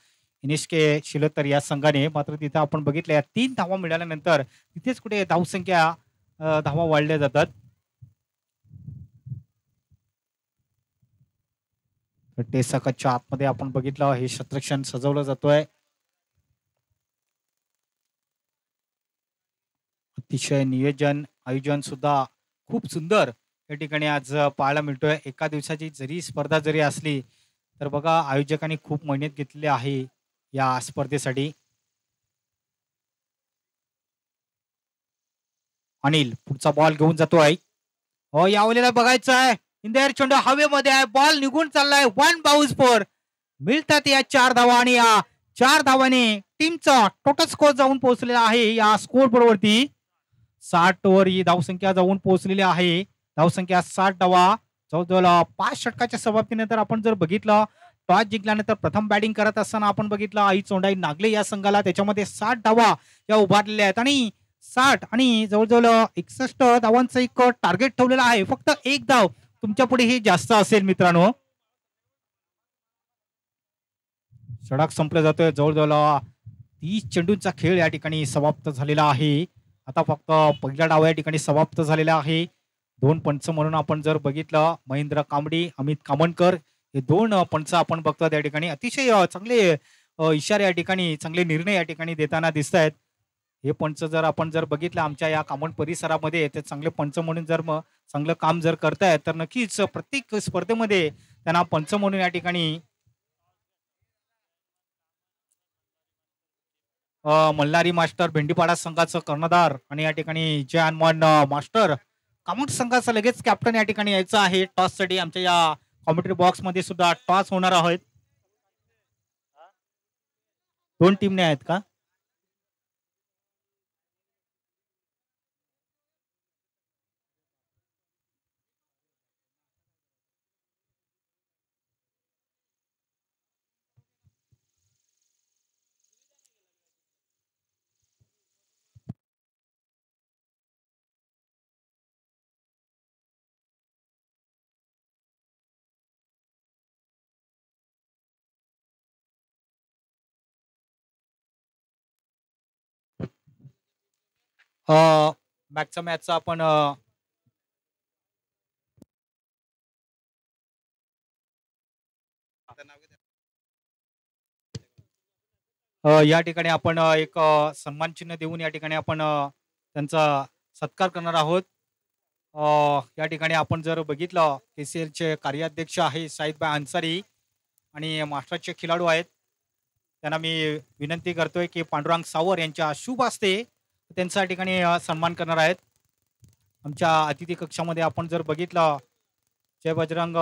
NSK शिलोतर या संघाने. मात्र तिथं आपण बघितलं या 3 धावा मिळाल्यानंतर तिथेच कुठे धावसंख्या धावा वाढल्या जातात. टेसाकाच्या आतमध्ये आपण बघितलं हे क्षेत्ररक्षण सजवलं जातोय. अतिशय नियोजन आयोजन सुद्धा खूप सुंदर या ठिकाणी आज पाहायला मिळतोय. एका दिवसाची जरी स्पर्धा जरी असली तर बघा आयोजकांनी खूप मेहनत घेतलेली आहे या स्पर्धेसाठी. अनिल पुढचा बॉल घेऊन जातोय. यावेळेला बघायचं आहे इंदर चेंडू हवेमध्ये आहे. बॉल निघून चाललाय. 1 बाउन्स फोर. मिळतात या 4 धावा आणि या 4 धावाने टीमचा टोटल स्कोर जाऊन पोहोचलेला आहे या स्कोर बोर्डवरती 60 वर ही धावसंख्या जाऊन पोहोचलेली आहे. धावसंख्या 60 धावा. जवळजवळ 5 षटकाच्या समाप्तीनंतर आपण जर बघितलं टॉस जिंकल्यानंतर प्रथम बॅटिंग करत असताना आपण बघितलं आई चोंडाई नागले या संघाला त्याच्यामध्ये 60 धावा या उभारलेल्या आहेत आणि 60 आणि जवळजवळ 61 धावांचं एक टार्गेट ठेवलेलं आहे. फक्त 1 धाव तुमच्या पुढे हे जास्त असेल मित्रांनो. षटक संपलं जातोय. जवळजवळ 30 चेंडूंचा खेळ या ठिकाणी समाप्त झालेला आहे. आता फक्त पहिला डाव या ठिकाणी समाप्त झालेला आहे. 2 पंच म्हणून आपण जर बघितलं महेंद्र कांबडी अमित कामणकर हे 2 पंच आपण बघतो त्या ठिकाणी अतिशय चांगले इशारे या ठिकाणी चांगले निर्णय या ठिकाणी देताना दिसत आहेत. हे पंच जर आपण जर बघितलं आमच्या या कामन परिसरामध्ये ते चांगले पंच म्हणून जर मग चांगलं काम जर करतायत तर नक्कीच प्रत्येक स्पर्धेमध्ये त्यांना पंच म्हणून या ठिकाणी मल्हारी मास्टर भेंडीपाडा संघाचं कर्णधार आणि या ठिकाणी जय हनुमान मास्टर कामोट संघाचा लगेच कॅप्टन या ठिकाणी यायचं आहे टॉससाठी. आमच्या या कॉमेंट्री बॉक्स मध्ये सुद्धा टॉस होणार आहेत. 2 टीमने आहेत का? मॅचचा मॅचचा आपण या ठिकाणी आपण एक सन्मान चिन्ह देऊन या ठिकाणी आपण त्यांचा सत्कार करणार आहोत. या ठिकाणी आपण जर बघितलं KCLचे कार्याध्यक्ष आहे साईदभाई अन्सारी आणि मास्टरचे खेळाडू आहेत. त्यांना मी विनंती करतोय की पांडुरंग सावर यांच्या शुभ हस्ते त्यांचा या ठिकाणी सन्मान करणार आहेत. आमच्या अतिथी कक्षामध्ये आपण जर बघितलं जय बजरंग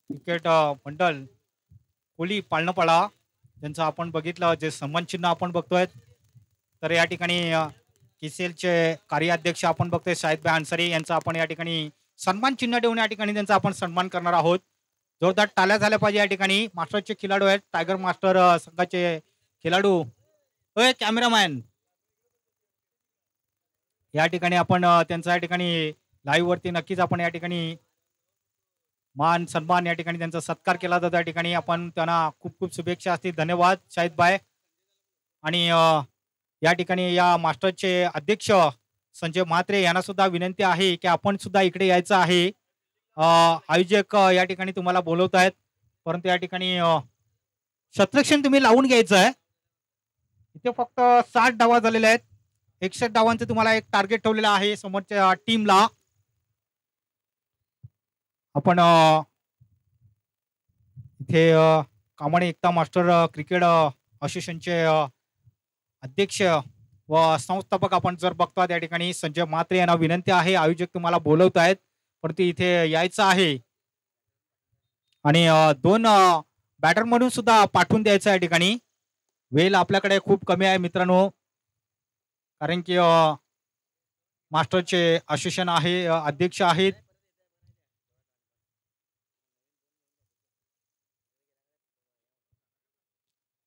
क्रिकेट मंडळ कोली पाळणपाडा त्यांचं आपण बघितलं जे सन्मान चिन्ह आपण बघतोय. तर या ठिकाणी KCLचे कार्याध्यक्ष आपण बघतोय साईदभाई अन्सारी यांचा आपण या ठिकाणी सन्मान चिन्ह देऊन या ठिकाणी त्यांचा आपण सन्मान करणार आहोत. जोरदार टाळ्या झाल्या पाहिजे. या ठिकाणी मास्टरचे खेळाडू आहेत टायगर मास्टर संघाचे खेळाडू कॅमेरामॅन या ठिकाणी आपण त्यांचा या ठिकाणी लाईव्ह वरती नक्कीच आपण या ठिकाणी मान सन्मान या ठिकाणी त्यांचा सत्कार केला जातो. या ठिकाणी आपण त्यांना खूप खूप शुभेच्छा असतील. धन्यवाद शाहिदभाई. आणि या ठिकाणी या मास्टरचे अध्यक्ष संजय म्हात्रे यांना सुद्धा विनंती आहे की आपण सुद्धा इकडे यायचं आहे. आयोजक या ठिकाणी तुम्हाला बोलवत आहेत परंतु या ठिकाणी शतरक्षण तुम्ही लावून घ्यायचं आहे. इथे फक्त 60 डावा झालेले आहेत. 61 डावांचं तुम्हाला एक टार्गेट ठेवलेलं आहे समोरच्या टीमला. आपण इथे कामाणे एकता मास्टर क्रिकेट असोसिएशनचे अध्यक्ष व संस्थापक आपण जर बघतो त्या ठिकाणी संजय म्हात्रे यांना विनंती आहे आयोजक तुम्हाला बोलवत आहेत परंतु इथे यायचं आहे आणि 2 बॅटर म्हणून सुद्धा पाठवून द्यायचं या ठिकाणी. वेळ आपल्याकडे खूप कमी आहे मित्रांनो कारण की मास्टरचे असोसिएशन आहे अध्यक्ष आहेत.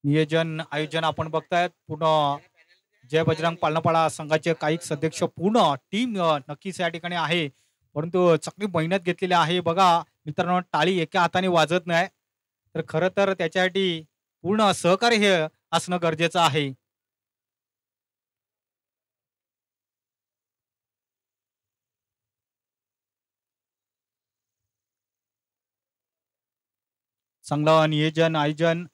नियोजन आयोजन आपण बघतायत पूर्ण जय बजरंग पाळणपाडा संघाचे काही सदस्य पूर्ण टीम नक्कीच या ठिकाणी आहे परंतु चांगली मेहनत घेतलेली आहे. बघा मित्रांनो टाळी एका हाताने वाजत नाही तर खरं तर त्याच्यासाठी पूर्ण सहकार्य हे असणं गरजेचं आहे. चांगलं नियोजन आयोजन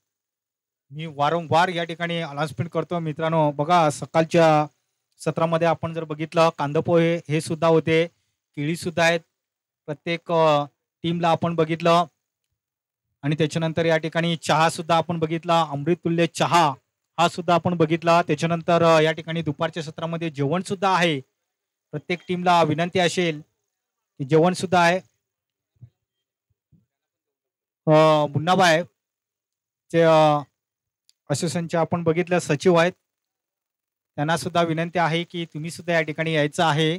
मी वारंवार या ठिकाणी अनाउन्समेंट करतो मित्रांनो. बघा सकाळच्या सत्रामध्ये आपण जर बघितलं कांदपोहे हे सुद्धा होते केळी सुद्धा आहेत प्रत्येक टीमला आपण बघितलं आणि त्याच्यानंतर या ठिकाणी चहा सुद्धा आपण बघितला अमृततुल्य चहा हा सुद्धा आपण बघितला. त्याच्यानंतर या ठिकाणी दुपारच्या सत्रामध्ये जेवण सुद्धा आहे. प्रत्येक टीमला विनंती असेल की जेवण सुद्धा आहे. मुन्नाबाई चे असोसिएशनचे आपण बघितलं सचिव आहेत त्यांना सुद्धा विनंती आहे की तुम्ही सुद्धा या ठिकाणी यायचं आहे.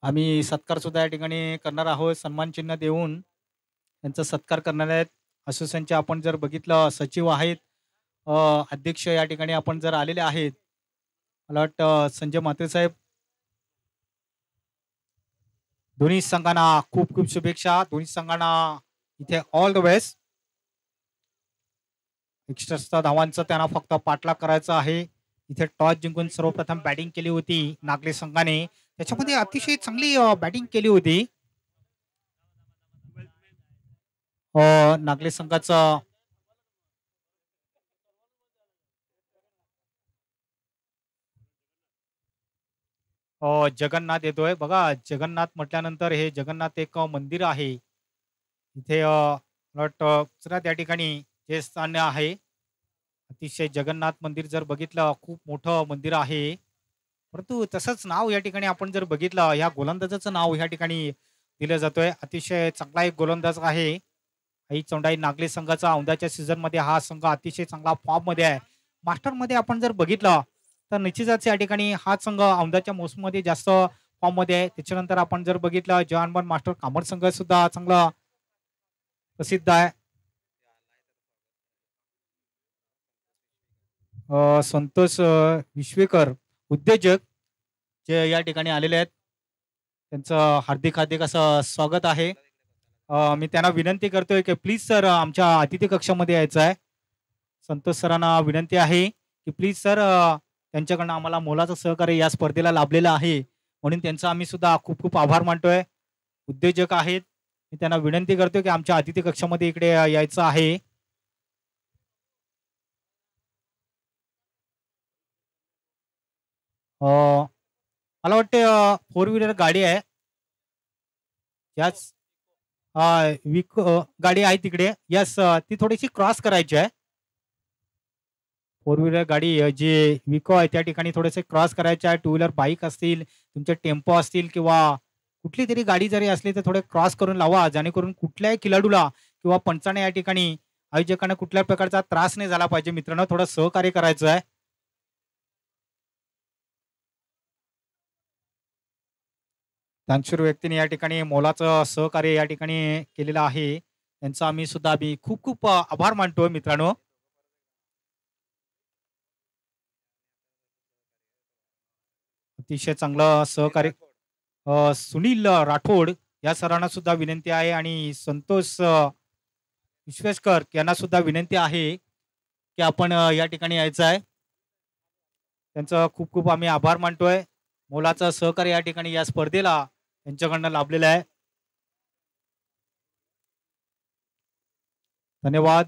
आम्ही सत्कार सुद्धा या ठिकाणी करणार आहोत सन्मान चिन्ह देऊन त्यांचा सत्कार करणार आहेत. असोसिएशनचे आपण जर बघितलं सचिव आहेत अध्यक्ष या ठिकाणी आपण जर आलेले आहेत मला वाटतं संजय म्हात्रे साहेब. दोन्ही संघांना खूप खूप शुभेच्छा. दोन्ही संघांना इथे ऑल द बेस्ट. 61 धावांचा त्यांना फक्त पाठलाग करायचा आहे. इथे टॉस जिंकून सर्वप्रथम बॅटिंग केली होती नागले संघाने त्याच्यामध्ये अतिशय चांगली बॅटिंग केली होती. नागले संघाचा जगन्नाथ येतोय बघा. जगन्नाथ म्हटल्यानंतर हे जगन्नाथ एक मंदिर आहे. इथे मला वाटतं गुजरात या ठिकाणी जे स्थान आहे. अतिशय जगन्नाथ मंदिर जर बघितलं खूप मोठं मंदिर आहे. परंतु तसंच नाव या ठिकाणी आपण जर बघितलं ह्या गोलंदाजाचं नाव या ठिकाणी दिलं जातोय. अतिशय चांगला एक गोलंदाज आहे. आई चौंडाई नागले संघाचा औंधाच्या सीझनमध्ये हा संघ अतिशय चांगला फॉर्ममध्ये आहे. मास्टरमध्ये आपण जर बघितलं तर निश्चितच या ठिकाणी हा संघ औंधाच्या मोसममध्ये जास्त फॉर्ममध्ये आहे. त्याच्यानंतर आपण जर बघितलं जवानबन मास्टर कामर संघ सुद्धा चांगला प्रसिद्ध आहे. संतोष विश्वेकर उद्योजक जे या ठिकाणी आलेले आहेत. त्यांचं हार्दिक हार्दिक असं स्वागत आहे. मी त्यांना विनंती करतोय की प्लीज सर आमच्या अतिथी कक्षामध्ये यायचं आहे. संतोष सरांना विनंती आहे की प्लीज सर त्यांच्याकडनं आम्हाला मोलाचं सहकार्य या स्पर्धेला लाभलेलं आहे. म्हणून त्यांचा आम्ही सुद्धा खूप खूप आभार मानतोय. उद्योजक आहेत. मी त्यांना विनंती करतोय की आमच्या अतिथी कक्षामध्ये इकडे यायचं आहे. मला वाटते फोर व्हीलर गाडी आहे. याच विक गाडी आहे तिकडे. यस ती थोडीशी क्रॉस करायची आहे. फोर व्हीलर गाडी जी विको आहे त्या ठिकाणी थोडेसे क्रॉस करायचे आहे. टू व्हीलर बाईक असतील, तुमचे टेम्पो असतील किंवा कुठली तरी गाडी जरी असली तर थोडे क्रॉस करून लावा. जेणेकरून कुठल्याही खिलाडूला किंवा पंचाने या ठिकाणी आयोजकांना कुठल्याही प्रकारचा त्रास नाही झाला पाहिजे. मित्रांनो थोडं सहकार्य करायचं आहे. दानशूर व्यक्तीने या ठिकाणी मोलाचं सहकार्य या ठिकाणी केलेलं आहे. त्यांचा आम्ही सुद्धा खूप खूप आभार मानतोय मित्रांनो. अतिशय चांगलं सहकार्य. सुनील राठोड या सरांना सुद्धा विनंती आहे आणि संतोष विश्वेशकर यांना सुद्धा विनंती आहे की आपण या ठिकाणी यायचं आहे. त्यांचं खूप खूप आम्ही आभार मानतोय. मोलाचं सहकार्य या ठिकाणी या स्पर्धेला त्यांच्याकडनं लाभलेलं आहे. धन्यवाद.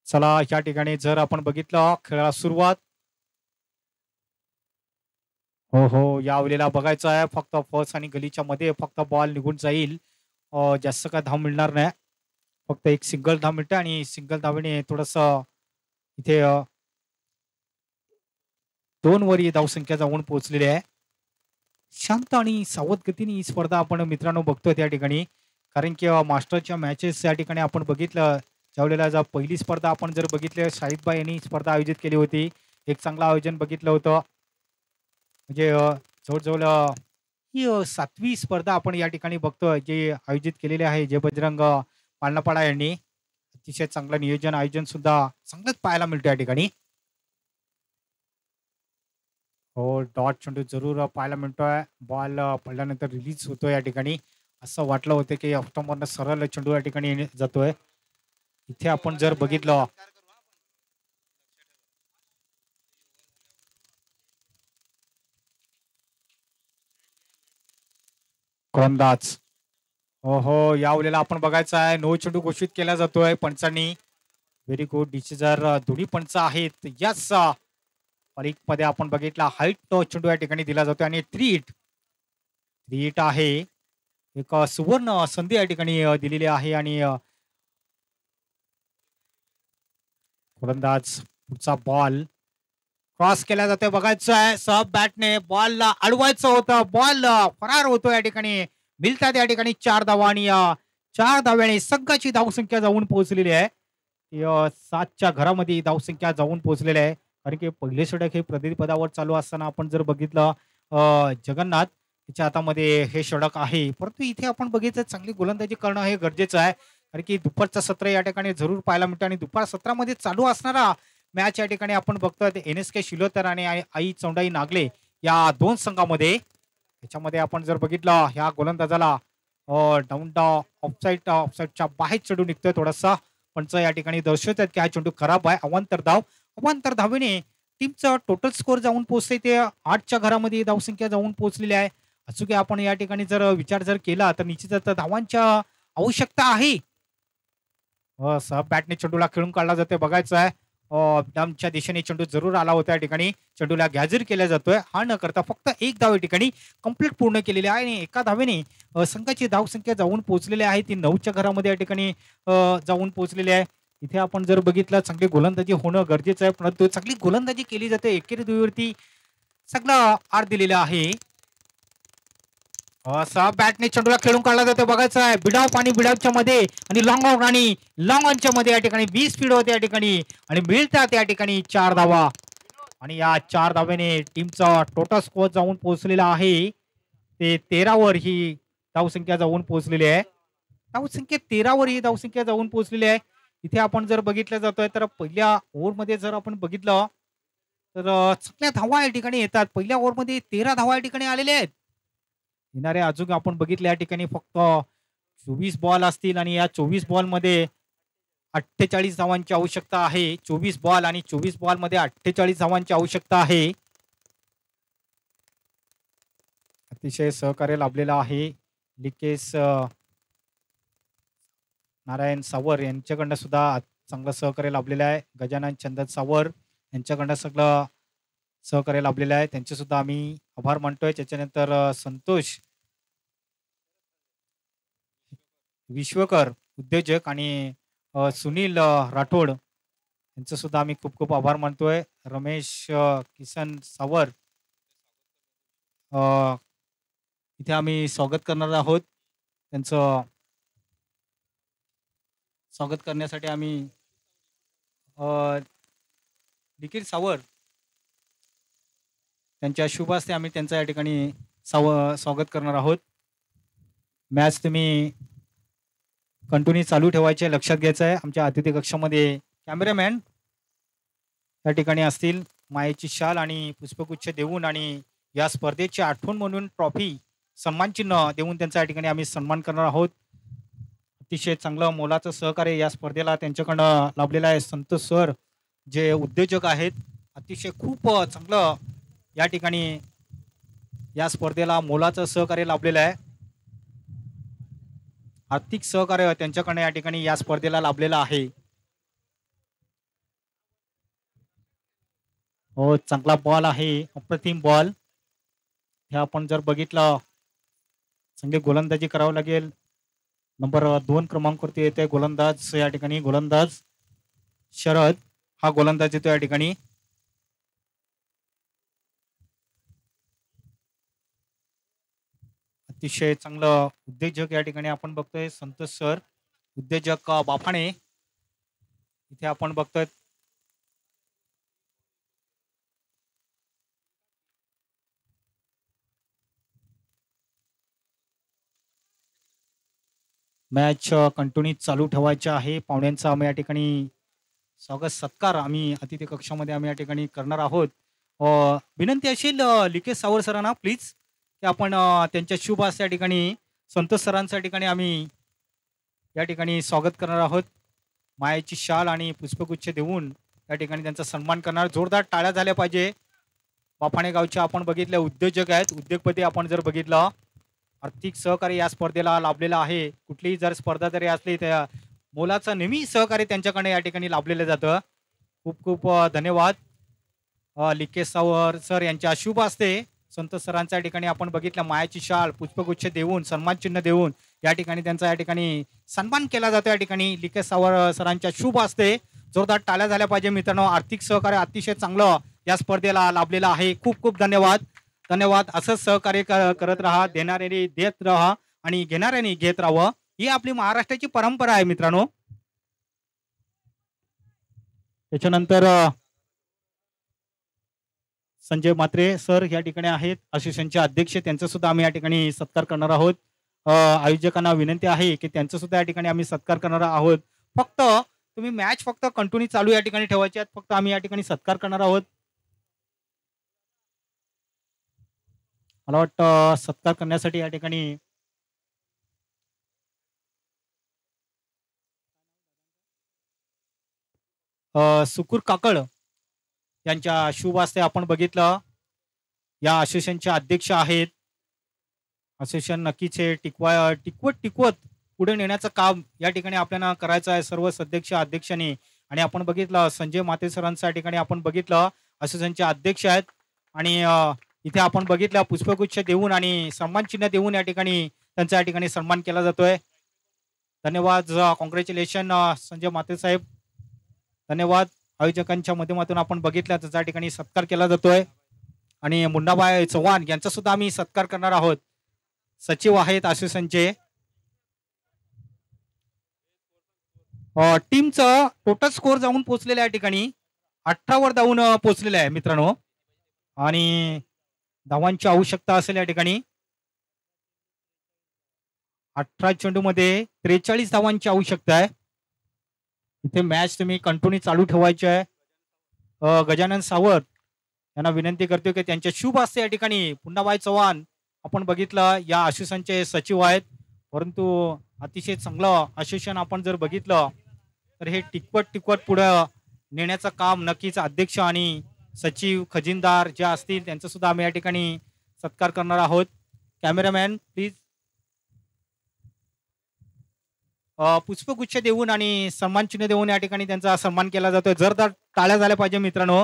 चला या ठिकाणी जर आपण बघितलं खेळाला सुरुवात. हो हो यावेळेला बघायचं आहे फक्त फर्स्ट आणि गलीच्या मध्ये फक्त बॉल निघून जाईल. जास्त काय धाव मिळणार नाही. फक्त एक सिंगल धाव मिळते आणि सिंगल धावेने थोडस इथे 2 वरी धावसंख्या जाऊन पोहोचलेली आहे. शांत आणि सावध गतीने ही स्पर्धा आपण मित्रांनो बघतोय त्या ठिकाणी. कारण की मास्टरच्या मॅचेस या ठिकाणी आपण बघितलं ज्यावेळेला पहिली स्पर्धा आपण जर बघितली शाहिदबाई यांनी स्पर्धा आयोजित केली होती. एक चांगलं आयोजन बघितलं होतं. म्हणजे जवळजवळ ही 7वी स्पर्धा आपण या ठिकाणी बघतोय जे आयोजित केलेले आहे जे बजरंग पालनापाडा यांनी. अतिशय चांगलं नियोजन आयोजन सुद्धा चांगलंच पाहायला मिळतं या ठिकाणी. हो डॉट चेंडू जरूर पाहायला मिळतोय. बॉल पडल्यानंतर रिलीज होतोय या ठिकाणी. असं वाटलं होतं की ऑफ्टमधनं सरळ चेंडू या ठिकाणी जातोय. इथे आपण जर बघितलं गोलंदाज हो हो यावेळेला आपण बघायचं आहे नो चेंडू घोषित केला जातोय पंचांनी. Very good डिसिजर. दोन्ही पंच आहेत. यस परीक मध्ये आपण बघितला हाईट चेंडू या ठिकाणी दिला जातोय आणि 3 हिट आहे. एक सुवर्ण संधी या ठिकाणी दिलेली आहे आणि गोलंदाज पुढचा बॉल क्रॉस केला जातोय बघायचं आहे. सब बॅटने बॉलला अडवायचं होतं. बॉल फरार होतो या ठिकाणी. मिळतात या ठिकाणी 4 धावा आणि 4 धाव्याने संघाची धावसंख्या जाऊन पोहोचलेली आहे. 7च्या घरामध्ये धावसंख्या जाऊन पोहोचलेली आहे. कारण की पहिले षटक हे प्रतिपदावर चालू असताना आपण जर बघितलं जगन्नाथ त्याच्या हातामध्ये हे षटक आहे. परंतु इथे आपण बघितलं चांगली गोलंदाजी करणं हे गरजेचं आहे. कारण की दुपारचं सत्र या ठिकाणी जरूर पाहायला मिळतं आणि दुपार सत्रामध्ये चालू असणारा मॅच या ठिकाणी आपण बघतोय NSK शिलोतर आणि आई चौंडाई नागले या 2 संघामध्ये. त्याच्यामध्ये आपण जर बघितलं ह्या गोलंदाजाला डाऊन ऑफसाईडच्या बाहेर चेंडू निघतोय थोडासा. पंच या ठिकाणी दर्शवतात की हा चेंडू खराब आहे. अवांतर धावेने टीमचं टोटल स्कोर जाऊन पोहोचते ते 8च्या घरामध्ये धावसंख्या जाऊन पोहोचलेली आहे. असू की आपण या ठिकाणी जर विचार जर केला तर निश्चितच धावांच्या आवश्यकता आहे. सब बॅटने चेंडूला खेळून काढला जाते बघायचं आहे. डामच्या दिशेने चेंडू जरूर आला होता. या ठिकाणी चेंडूला गॅझर केला जातोय. हा न करता फक्त एक धाव या ठिकाणी कंप्लीट पूर्ण केलेली आहे आणि एका धावेने संघाची धावसंख्या जाऊन पोहोचलेली आहे ती 9च्या घरामध्ये या ठिकाणी जाऊन पोहोचलेली आहे. इथे आपण जर बघितलं चांगली गोलंदाजी होणं गरजेचं आहे, परंतु चांगली गोलंदाजी केली जाते. एकेरी दुहेरीवरती सगळं आर दिलेलं आहे. असा बॅटने चेंडूला खेळून काढला जातो. बघायचं आहे बिडाव आणि बिडावच्या मध्ये आणि लॉंग ऑन आणि लॉंग ऑनच्या मध्ये या ठिकाणी 20 स्पीड होते या ठिकाणी आणि मिळतात या ठिकाणी 4 धावा आणि या 4 धाव्याने टीमचा टोटल स्कोअर जाऊन पोहोचलेला आहे ते 13 वर ही धावसंख्या जाऊन पोहोचलेली आहे. धावसंख्या 13 वर ही धावसंख्या जाऊन पोहोचलेली आहे. इथे आपण जर बघितलं जातोय तर पहिल्या ओव्हरमध्ये जर आपण बघितलं तर चांगल्या धावा या ठिकाणी येतात. पहिल्या ओव्हरमध्ये 13 धावा या ठिकाणी आलेल्या आहेत. येणारे अजून आपण बघितलं या ठिकाणी फक्त 24 बॉल असतील आणि या 24 बॉल मध्ये 48 धावांची आवश्यकता आहे. 24 बॉल आणि 24 बॉल मध्ये 48 धावांची आवश्यकता आहे. अतिशय सहकार्य लाभलेलं आहे लिकेश नारायण सावर यांच्याकडनं सुद्धा चांगलं सहकार्य लाभलेलं आहे. गजानन चंदन सावर यांच्याकडनं सगळं सहकार्य लाभलेलं आहे. त्यांचे सुद्धा आम्ही आभार मानतोय. त्याच्यानंतर संतोष विश्वकर उद्योजक आणि सुनील राठोड यांचं सुद्धा आम्ही खूप खूप आभार मानतोय. रमेश किसन सावर इथे आम्ही स्वागत करणार आहोत. त्यांचं स्वागत करण्यासाठी आम्ही निखिल सावर त्यांच्या शुभ हस्ते आम्ही त्यांचं या ठिकाणी स्वागत करणार आहोत. मॅच तुम्ही कंटिन्यू चालू ठेवायचे, लक्षात घ्यायचं आहे. आमच्या अतिथी कक्षामध्ये कॅमेरामॅन या ठिकाणी असतील. मायेची शाल आणि पुष्पगुच्छ देऊन आणि या स्पर्धेची आठवण म्हणून ट्रॉफी सन्मानचिन्ह देऊन त्यांचा या ठिकाणी आम्ही सन्मान करणार आहोत. अतिशय चांगलं मोलाचं सहकार्य या स्पर्धेला त्यांच्याकडनं लाभलेलं आहे. संतोष सर जे उद्योजक आहेत, अतिशय खूप चांगलं या ठिकाणी या स्पर्धेला मोलाचं सहकार्य लाभलेलं आहे. आर्थिक सहकार्य त्यांच्याकडे या ठिकाणी या स्पर्धेला लाभलेलं आहे. हो, चांगला बॉल आहे, अप्रतिम बॉल. हे आपण जर बघितलं चांगली गोलंदाजी करावं लागेल. नंबर 2 क्रमांकावरती येते गोलंदाज या ठिकाणी. गोलंदाज शरद हा गोलंदाज येतो या ठिकाणी. अतिशय चांगलं उद्योजक या ठिकाणी आपण बघतोय संतोष सर उद्योजक बाफाणे. इथे आपण बघतोय मॅच कंटिन्यू चालू ठेवायचा आहे. पाहुण्यांचा आम्ही या ठिकाणी स्वागत सत्कार आम्ही अतिथी कक्षामध्ये आम्ही या ठिकाणी करणार आहोत. विनंती असेल लिकेश सावर सरांना प्लीज की आपण त्यांच्या शुभ हस्ते या ठिकाणी संतोष सरांच्या ठिकाणी आम्ही या ठिकाणी स्वागत करणार आहोत. मायेची शाल आणि पुष्पगुच्छ देऊन या ठिकाणी त्यांचा सन्मान करणार. जोरदार टाळ्या झाल्या पाहिजे. बाफाणे गावचे आपण बघितले उद्योजक आहेत. उद्योगपती आपण जर बघितलं आर्थिक सहकार्य या स्पर्धेला लाभलेलं आहे. कुठलीही जर स्पर्धा जरी असली त्या मोलाचं नेहमी सहकार्य त्यांच्याकडे या ठिकाणी लाभलेलं जातं. खूप खूप धन्यवाद लिकेश सावर सर यांच्या शुभ हस्ते संतोष सरांच्या ठिकाणी आपण बघितलं मायाची शाल पुष्पगुच्छ देऊन सन्मान चिन्ह देऊन या ठिकाणी त्यांचा या ठिकाणी सन्मान केला जातो. या ठिकाणी लिकेश सावर सरांच्या शुभ हस्ते जोरदार टाळ्या झाल्या पाहिजे. मित्रांनो, आर्थिक सहकार्य अतिशय चांगलं या स्पर्धेला लाभलेलं आहे. खूप खूप धन्यवाद. धन्यवाद. असंच सहकार्य करत राहा. देणाऱ्यांनी देत राहा आणि घेणाऱ्यांनी घेत राहावं. ही आपली महाराष्ट्राची परंपरा आहे मित्रांनो. त्याच्यानंतर संजय म्हात्रे सर या ठिकाणी आहेत, असोसिएशनचे अध्यक्ष. त्यांचा सुद्धा आम्ही या ठिकाणी सत्कार करणार आहोत. आयोजकांना विनंती आहे की त्यांचा सुद्धा या ठिकाणी आम्ही सत्कार करणार आहोत. फक्त तुम्ही मॅच फक्त कंटिन्यू चालू या ठिकाणी ठेवायची आहेत. फक्त आम्ही या ठिकाणी सत्कार करणार आहोत. मला वाटतं सत्कार करण्यासाठी या ठिकाणी सुकूर काकड यांच्या शुभ हस्ते आपण बघितलं या असोसिएशनचे अध्यक्ष आहेत. असोसिएशन नक्कीच हे टिकवत पुढे नेण्याचं काम या ठिकाणी आपल्याला करायचं आहे सर्व सदस्य अध्यक्षांनी आणि आपण बघितलं संजय माते सरांच्या ठिकाणी आपण बघितलं असोसिएशनचे अध्यक्ष आहेत आणि इथे आपण बघितलं पुष्पगुच्छ देऊन आणि सन्मान चिन्ह देऊन या ठिकाणी त्यांचा या ठिकाणी सन्मान केला जातोय. धन्यवाद. कॉंग्रॅच्युलेशन संजय माते साहेब. धन्यवाद. आयोजकांच्या माध्यमातून आपण बघितलं त्याच्या ठिकाणी सत्कार केला जातोय आणि मुन्नाबाई चव्हाण यांचा सुद्धा आम्ही सत्कार करणार आहोत. सचिव आहेत असोसिएशनचे. टीमचं टोटल स्कोर जाऊन पोहोचलेलं या ठिकाणी 18 वर जाऊन पोहोचलेलं आहे मित्रांनो आणि धावांची आवश्यकता असेल या ठिकाणी 18 चेंडूमध्ये 43 धावांची आवश्यकता आहे. इथे मॅच तुम्ही कंटिन्यू चालू ठेवायची आहे. गजानन सावंत यांना विनंती करतो की त्यांच्या शुभ हस्ते या ठिकाणी पुन्नाबाई चव्हाण आपण बघितलं या असोसिएशनचे सचिव आहेत, परंतु अतिशय चांगलं असोसिएशन आपण जर बघितलं तर हे टिकवत पुढं नेण्याचं काम नक्कीच अध्यक्ष आणि सचिव खजिनदार ज्या असतील त्यांचा सुद्धा आम्ही या ठिकाणी सत्कार करणार आहोत. Cameraman please. पुष्पगुच्छ देऊन आणि सन्मान चिन्ह देऊन या ठिकाणी त्यांचा सन्मान केला जातोय. जोरदार टाळ्या झाल्या पाहिजे मित्रांनो,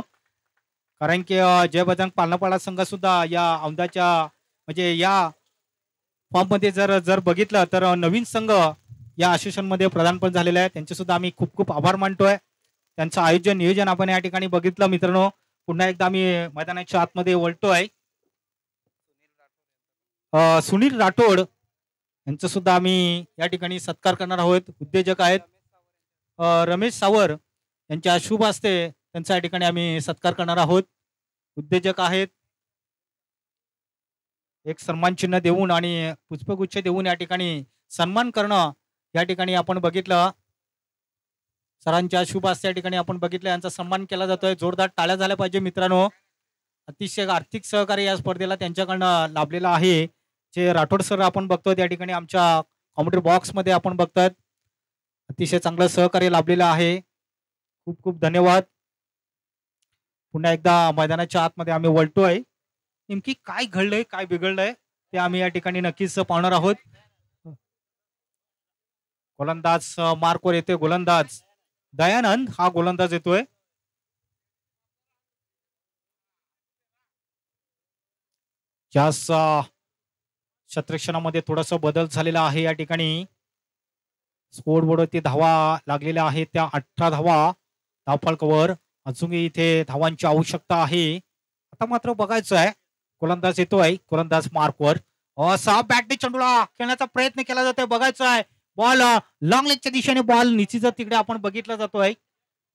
कारण की जय बजरंग पालनापाडा संघ सुद्धा या औंधाच्या म्हणजे या फॉर्म मध्ये जर बघितलं तर नवीन संघ या असोसिएशन मध्ये प्रदान पण झालेला आहे. त्यांचे सुद्धा आम्ही खूप खूप आभार मानतोय. त्यांचं आयोजन नियोजन आपण या ठिकाणी बघितलं मित्रांनो. पुन्हा एकदा आम्ही मैदानाच्या आतमध्ये वळतोय. सुनील राठोड यांचं सुद्धा आम्ही या ठिकाणी सत्कार करणार आहोत. उद्योजक आहेत. रमेश सावर यांच्या शुभ हस्ते त्यांच्या या ठिकाणी आम्ही सत्कार करणार आहोत. उद्योजक आहेत. एक सन्मान चिन्ह देऊन आणि पुष्पगुच्छ देऊन या ठिकाणी सन्मान करणं या ठिकाणी आपण बघितलं. सरांच्या शुभ हस्ते या ठिकाणी आपण बघितलं यांचा सन्मान केला जातोय. जोरदार टाळ्या झाल्या पाहिजे मित्रांनो. अतिशय आर्थिक सहकार्य या स्पर्धेला त्यांच्याकडनं लाभलेला आहे. जे राठोड सर आपण बघतोय त्या ठिकाणी आमच्या कॉमेंट्री बॉक्स मध्ये आपण बघतात. अतिशय चांगलं सहकार्य लाभलेलं आहे. खूप खूप धन्यवाद. पुन्हा एकदा मैदानाच्या आतमध्ये आम्ही वळतोय. नेमकी काय घडलंय काय बिघडलंय ते आम्ही या ठिकाणी नक्कीच पाहणार आहोत. गोलंदाज मार्कवर येतोय. गोलंदाज दयानंद हा गोलंदाज येतोय. जास्त क्षेत्ररक्षणामध्ये थोडासा बदल झालेला आहे या ठिकाणी. स्कोर बोर्डवरती धावा लागलेल्या आहेत त्या 18 धावा धावफलकावर. अजूनही इथे धावांची आवश्यकता आहे. आता मात्र बघायचं आहे. गोलंदाज येतोय. गोलंदाज मार्कवर. असा बॅटने चेंडूला खेळण्याचा प्रयत्न केला जातोय. बघायचं आहे बॉल लॉंग लेगच्या दिशेने बॉल निश्चित तिकडे आपण बघितला जातोय.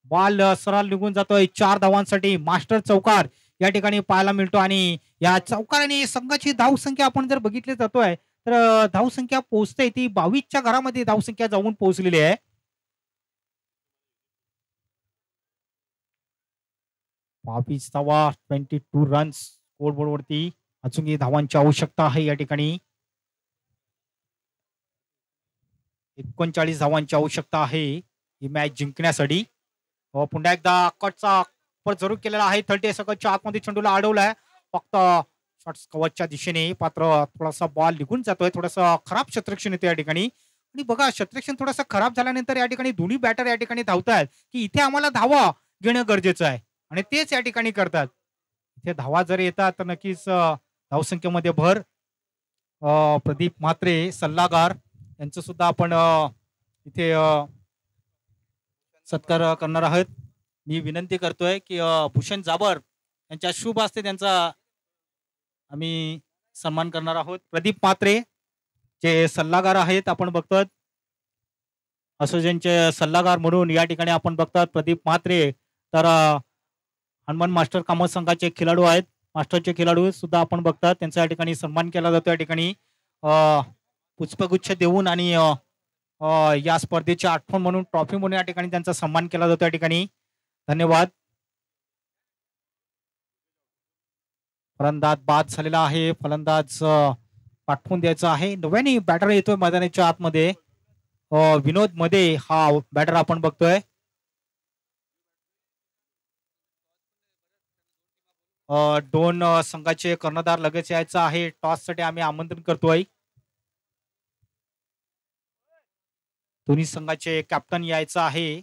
बॉल सरळ निघून जातोय. 4 धावांसाठी मास्टर चौकार या ठिकाणी पाहायला मिळतो आणि या चौकाराने संघाची धावसंख्या आपण जर बघितली जातोय तर धावसंख्या पोहोचते ती 22च्या घरामध्ये धावसंख्या जाऊन पोहोचलेली आहे. 22 धावा 22 रन्स स्कोरबोर्ड वरती. अजूनही धावांची आवश्यकता आहे या ठिकाणी. 39 धावांची आवश्यकता आहे ही मॅच जिंकण्यासाठी. पुन्हा एकदा कटचा जरूर केलेला आहे. 30 सेकंडच्या आतमध्ये चेंडूला अडवलाय. फक्त शॉर्ट्स कव्हरच्या दिशेने पात्र थोडासा बॉल निघून जातोय. थोडासा खराब क्षेत्ररक्षण येतो या ठिकाणी. आणि बघा क्षेत्ररक्षण थोडासा खराब झाल्यानंतर या ठिकाणी दोन्ही बॅटर या ठिकाणी धावतायत की इथे आम्हाला धावा घेणं गरजेचं आहे आणि तेच या ठिकाणी करतात. इथे धावा जर येतात तर नक्कीच धावसंख्येमध्ये भर. प्रदीप म्हात्रे सल्लागार यांचं सुद्धा आपण इथे सत्कार करणार आहोत. मी विनंती करतोय की भूषण जाबर यांच्या शुभ हस्ते त्यांचा आम्ही सन्मान करणार आहोत. प्रदीप म्हात्रे जे सल्लागार आहेत आपण बघतात. असोसिएशनचे सल्लागार म्हणून या ठिकाणी आपण बघतात प्रदीप म्हात्रे. तर हनुमान मास्टर कामत संघाचे खेळाडू आहेत. मास्टरचे खेळाडू सुद्धा आपण बघतात. त्यांचा या ठिकाणी सन्मान केला जातो. या ठिकाणी पुष्पगुच्छ देऊन आणि या स्पर्धेची आठवण म्हणून ट्रॉफी म्हणून या ठिकाणी त्यांचा सन्मान केला जातो या ठिकाणी. धन्यवाद. फलंदाज बाद झालेला आहे. फलंदाज पाठवून द्यायचा आहे. नव्याने बॅटर येतोय मैदानाच्या आतमध्ये. विनोद मध्ये हा बॅटर आपण बघतोय. दोन संघाचे कर्णधार लगेच यायचं आहे. टॉस साठी आम्ही आमंत्रण करतोय. दोन्ही संघाचे कॅप्टन यायचं आहे.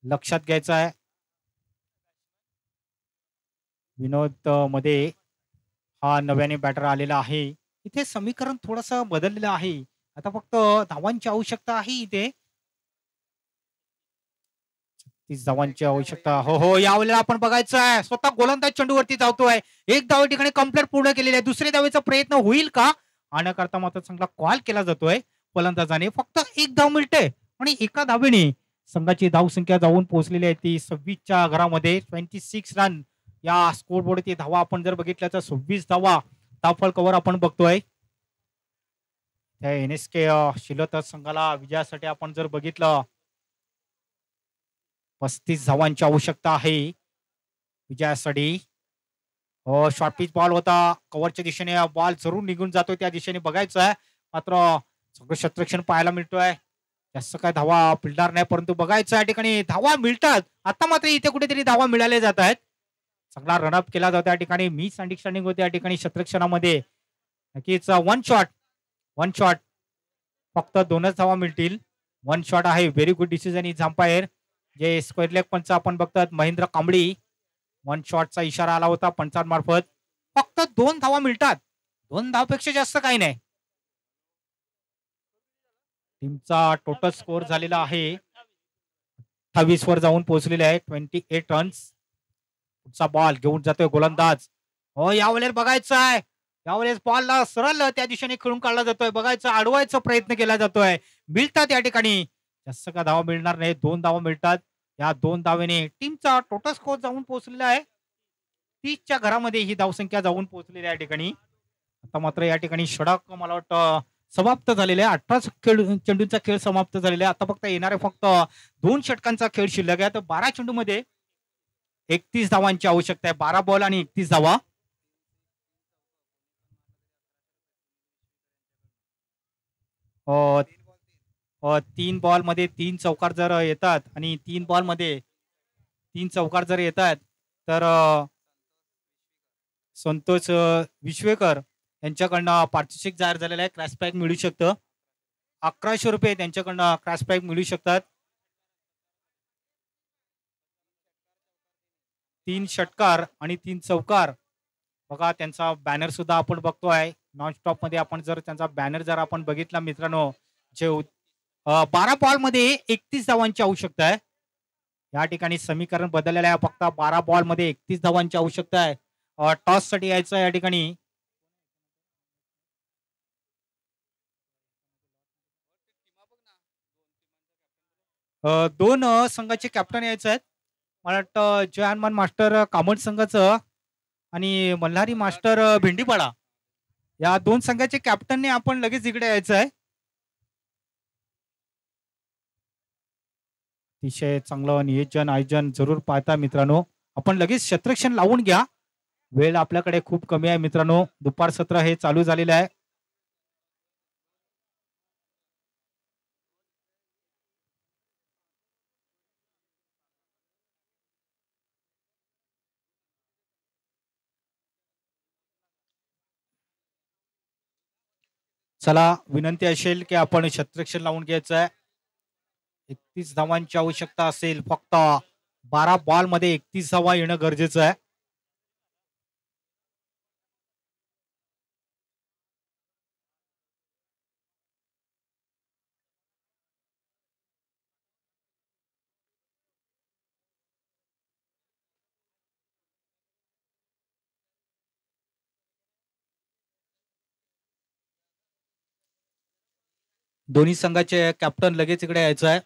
लक्षात घ्यायचं आहे. विनोद मध्ये हा नव्याने बॅटर आलेला आहे. इथे समीकरण थोडंसं बदललेलं आहे. आता फक्त धावांची आवश्यकता आहे इथे. 30 धावांची आवश्यकता. हो हो, यावेळेला आपण बघायचं आहे स्वतः गोलंदाज चेंडूवरती धावतोय. एक धाव ठिकाणी कंप्लीट पूर्ण केलेली आहे. दुसऱ्या धावेचा प्रयत्न होईल का? आणण्याकरता मात्र चांगला कॉल केला जातोय फलंदाजाने. फक्त एक धाव मिळते आणि एका धावेने संघाची धावसंख्या जाऊन पोहोचलेली आहे ती 26च्या घरामध्ये. 26 रन या स्कोर बोर्डची धावा आपण जर बघितल्या तर 26 धावा धावफळ कव्हर आपण बघतोय. त्या NSK शिलत संघाला विजयासाठी आपण जर बघितलं 35 धावांची आवश्यकता आहे विजयासाठी. शॉर्ट पिच बॉल होता कव्हरच्या दिशेने. बॉल जरूर निघून जातोय त्या दिशेने बघायचं आहे. मात्र सगळं क्षेत्ररक्षण पाहायला मिळतोय. जास्त काय धावा फिल्डर नाही परंतु बघायचं या ठिकाणी धावा मिळतात. आता मात्र इथे कुठेतरी धावा मिळाल्या जात आहेत. चांगला रनअप केला जातो या ठिकाणी. मिस अंडरस्टँडिंग होते या ठिकाणी क्षेत्ररक्षणामध्ये. नक्कीच वन शॉट फक्त 2च धावा मिळतील. वन शॉट आहे. Very good decision is umpire. जे स्क्वेअर लेग पंच आपण बघतात महेंद्र कांबळी. वन शॉटचा इशारा आला होता पंचांमार्फत. फक्त 2 धावा मिळतात. 2 धावपेक्षा जास्त काही नाही. टीमचा टोटल स्कोर झालेला आहे 28 वर जाऊन पोहोचलेले आहे. 28 रन्स. पुढचा बॉल घेऊन जातोय गोलंदाज. हो, यावेळेस बघायचं आहे. यावेळेस बॉलला सरळ त्या दिशेने खेळून काढला जातोय. बघायचं अडवायचा प्रयत्न केला जातोय. मिळतात या ठिकाणी. जास्त का धावा मिळणार नाही. 2 धावा मिळतात. या 2 धावेने टीमचा टोटल स्कोर जाऊन पोहोचलेला आहे 30च्या घरामध्ये. ही धावसंख्या जाऊन पोहोचलेली आहे या ठिकाणी. आता मात्र या ठिकाणी षटक मला वाटतं समाप्त झालेले आहे. 18 चेंडूंचा खेळ समाप्त झालेला आहे. आता फक्त येणारे फक्त 2 षटकांचा खेळ शिल्लक आहे. तर 12 चेंडूमध्ये 31 धावांची आवश्यकता आहे. 12 बॉल आणि 31 धावा. तीन बॉल मध्ये 3 चौकार जर येतात आणि 3 बॉल मध्ये 3 चौकार जर येतात तर संतोष विश्वेकर यांच्याकडनं पारितोषिक जाहीर झालेलं आहे. क्रॅश पॅक मिळू शकतं. 1100 रुपये त्यांच्याकडनं क्रॅश पॅक मिळू शकतात. 3 षटकार आणि 3 चौकार. बघा त्यांचा बॅनर सुद्धा आपण बघतोय. नॉनस्टॉप मध्ये आपण जर त्यांचा बॅनर जर आपण बघितला मित्रांनो, जे 12 बॉल मध्ये 31 धावांची आवश्यकता आहे. या ठिकाणी समीकरण बदललेलं आहे. फक्त 12 बॉल मध्ये 31 धावांची आवश्यकता आहे. टॉस साठी यायचं या ठिकाणी. दोन संघाचे कॅप्टन यायचे आहेत. मला वाटतं जय हनुमान मास्टर कामट संघाचं आणि मल्हारी मास्टर भेंडीपाडा या 2 संघाचे कॅप्टनने आपण लगेच इकडे यायचं आहे. अतिशय चांगलं नियोजन आयोजन जरूर पाहता मित्रांनो. आपण लगेच क्षेत्ररक्षण लावून घ्या. वेळ आपल्याकडे खूप कमी आहे मित्रांनो. दुपार सत्र हे चालू झालेलं आहे. चला, विनंती असेल की आपण क्षेत्ररक्षण लावून घ्यायचं आहे. 31 धावांची आवश्यकता असेल. फक्त 12 बॉल मध्ये 31 धावा येणं गरजेचं आहे. दोन्ही संघाचे कॅप्टन लगेच इकडे यायचं आहे.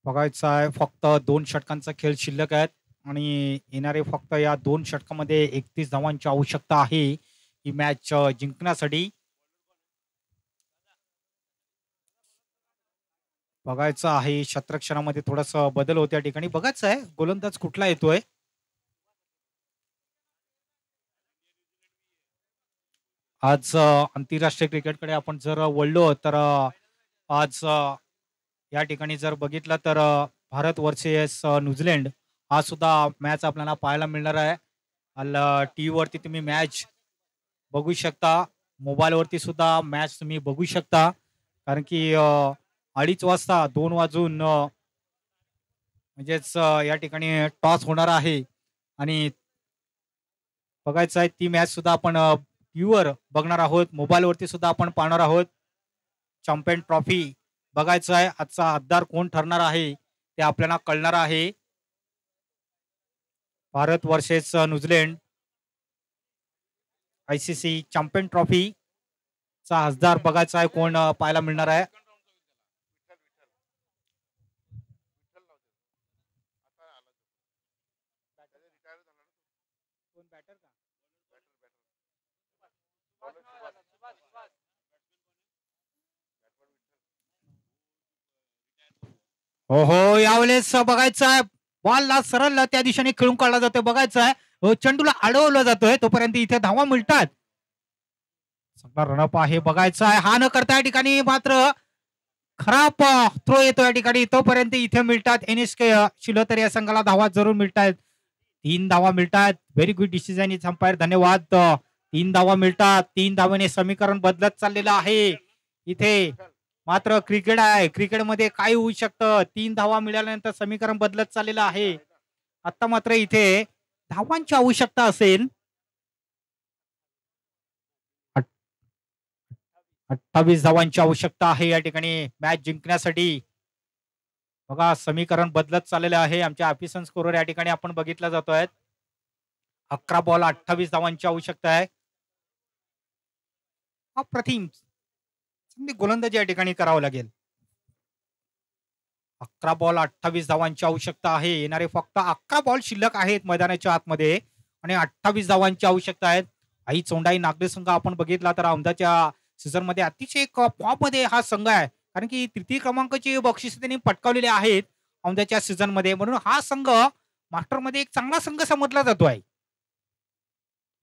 बघायचं आहे. फक्त 2 षटकांचा खेळ शिल्लक आहेत आणि येणारे फक्त या 2 षटकामध्ये 31 धावांची आवश्यकता आहे ही मॅच जिंकण्यासाठी. बघायचं आहे क्षेत्ररक्षणामध्ये थोडासा बदल होत्या ठिकाणी. बघायचं आहे गोलंदाज कुठला येतोय. आज आंतरराष्ट्रीय क्रिकेटकडे आपण जर वळलो तर आज या ठिकाणी जर बघितलं तर भारत वर्सेस न्यूझीलंड हा सुद्धा मॅच आपल्याला पाहायला मिळणार आहे. टीव्ही वरती तुम्ही मॅच बघू शकता. मोबाईलवरती सुद्धा मॅच तुम्ही बघू शकता. कारण की 2:30 वाजता 2 वाजून म्हणजेच या ठिकाणी टॉस होणार आहे आणि बघायचं आहे ती मॅच सुद्धा आपण टीव्हीवर बघणार आहोत. मोबाईलवरती सुद्धा आपण पाहणार आहोत. चॅम्पियन ट्रॉफी बघायचं आहे. आजचा हद्दार कोण ठरणार आहे ते आपल्याला कळणार आहे. Bharat versus New Zealand ICC champion trophy चा हसदार बघायचा आहे कोण पाहायला मिळणार आहे. हो हो यावेळेस बघायचं आहे बॉलला सरळ त्या दिशेने खेळून काढला जातोय. बघायचं आहे चेंडूला अडवलं जातोय तोपर्यंत इथे धावा मिळतात. सगळा रनअप आहे बघायचं आहे. हा न करता या ठिकाणी मात्र खराब थ्रो येतो या ठिकाणी तोपर्यंत इथे मिळतात NSK शिलोतर या संघाला धावा जरूर मिळतात. 3 धावा मिळतात. Very good decision is umpire धन्यवाद. 3 धावा मिळतात. 3 धावेने समीकरण बदलत चाललेलं आहे. इथे मात्र क्रिकेट आहे. क्रिकेटमध्ये काय होऊ शकतं. 3 धावा मिळाल्यानंतर समीकरण बदलत चाललेलं आहे. आता मात्र इथे धावांची आवश्यकता असेल. 28 धावांची आवश्यकता आहे या ठिकाणी मॅच जिंकण्यासाठी. बघा समीकरण बदलत चाललेलं आहे. आमच्या ऑफिशियल स्कोरर या ठिकाणी आपण बघितला जातोय. 11 बॉल 28 धावांची आवश्यकता आहे. अप्रतिम गोलंदाजी या ठिकाणी करावं लागेल. 11 बॉल 28 धावांची आवश्यकता आहे. येणारे फक्त 11 बॉल शिल्लक आहेत मैदानाच्या आतमध्ये आणि 28 धावांची आवश्यकता आहे. आई चोंडाई नागरी संघ आपण बघितला तर औंधाच्या सीझन मध्ये अतिशय फॉर्म मध्ये हा संघ आहे. कारण की तृतीय क्रमांकाची बक्षिसे त्यांनी पटकावलेली आहेत औंधाच्या सीझन मध्ये. म्हणून हा संघ मास्टर मध्ये एक चांगला संघ समजला जातोय.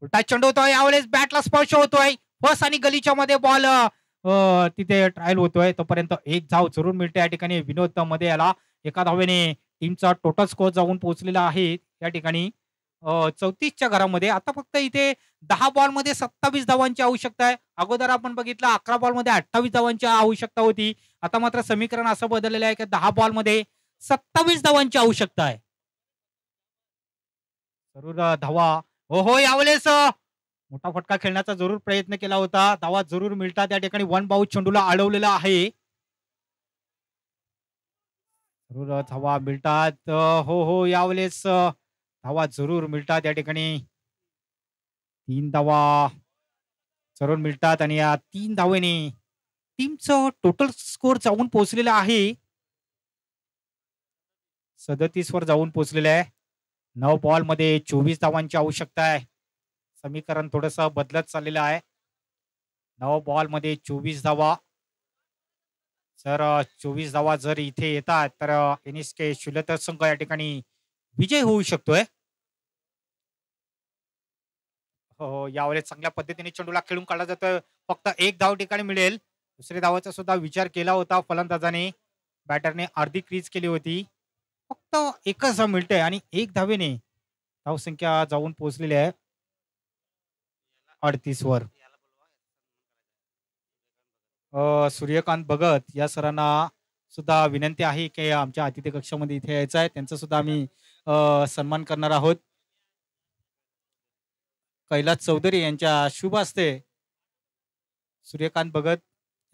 उलटा चेंडू होतोय यावेळेस बॅटला स्पर्श होतोय. फर्स्ट आणि गलीच्या मध्ये बॉल तिथे ट्रायल होतोय तोपर्यंत एक धाव जरूर मिळते या ठिकाणी. विनोद मध्ये याला एका धावेने टीमचा टोटल स्कोर जाऊन पोहोचलेला आहे या ठिकाणी 34च्या घरामध्ये. आता फक्त इथे 10 बॉल मध्ये 27 धावांची आवश्यकता आहे. अगोदर आपण बघितलं 11 बॉल मध्ये 28 धावांची आवश्यकता होती. आता मात्र समीकरण असं बदललेलं आहे की 10 बॉल मध्ये 27 धावांची आवश्यकता आहे. जरूर धावा हो हो यावेळेस मोठा फटका खेळण्याचा जरूर प्रयत्न केला होता. धावा जरूर मिळतात या ठिकाणी. 1 बाउट चेंडूला अडवलेला आहे. जरूर धावा मिळतात. हो हो यावेळेस धावा जरूर मिळतात या ठिकाणी. 3 धावा जरूर मिळतात आणि या 3 धावेने टीमचं टोटल स्कोर जाऊन पोहोचलेला आहे 37 वर जाऊन पोहोचलेलं आहे. 9 बॉल मध्ये 24 धावांची आवश्यकता आहे. समीकरण थोडस बदलत चाललेलं आहे. 9 बॉल मध्ये 24 धावा. जर 24 धावा जर इथे येतात तर NSK शिलोतर संघ या ठिकाणी विजय होऊ शकतोय. हो यावेळेस चांगल्या पद्धतीने चेंडूला खेळून काढला जातोय. फक्त एक धाव ठिकाणी मिळेल. दुसऱ्या धावाचा सुद्धा विचार केला होता फलंदाजाने. बॅटरने अर्धी क्रीज केली होती. फक्त एकच धाव मिळते आणि एक धावेने धावसंख्या जाऊन पोहोचलेली आहे 38 वर. सूर्यकांत भगत या सरांना सुद्धा विनंती आहे की आमच्या अतिथी कक्षामध्ये इथे यायचं आहे. त्यांचा सुद्धा आम्ही सन्मान करणार आहोत. कैलास चौधरी यांच्या शुभ हस्ते सूर्यकांत भगत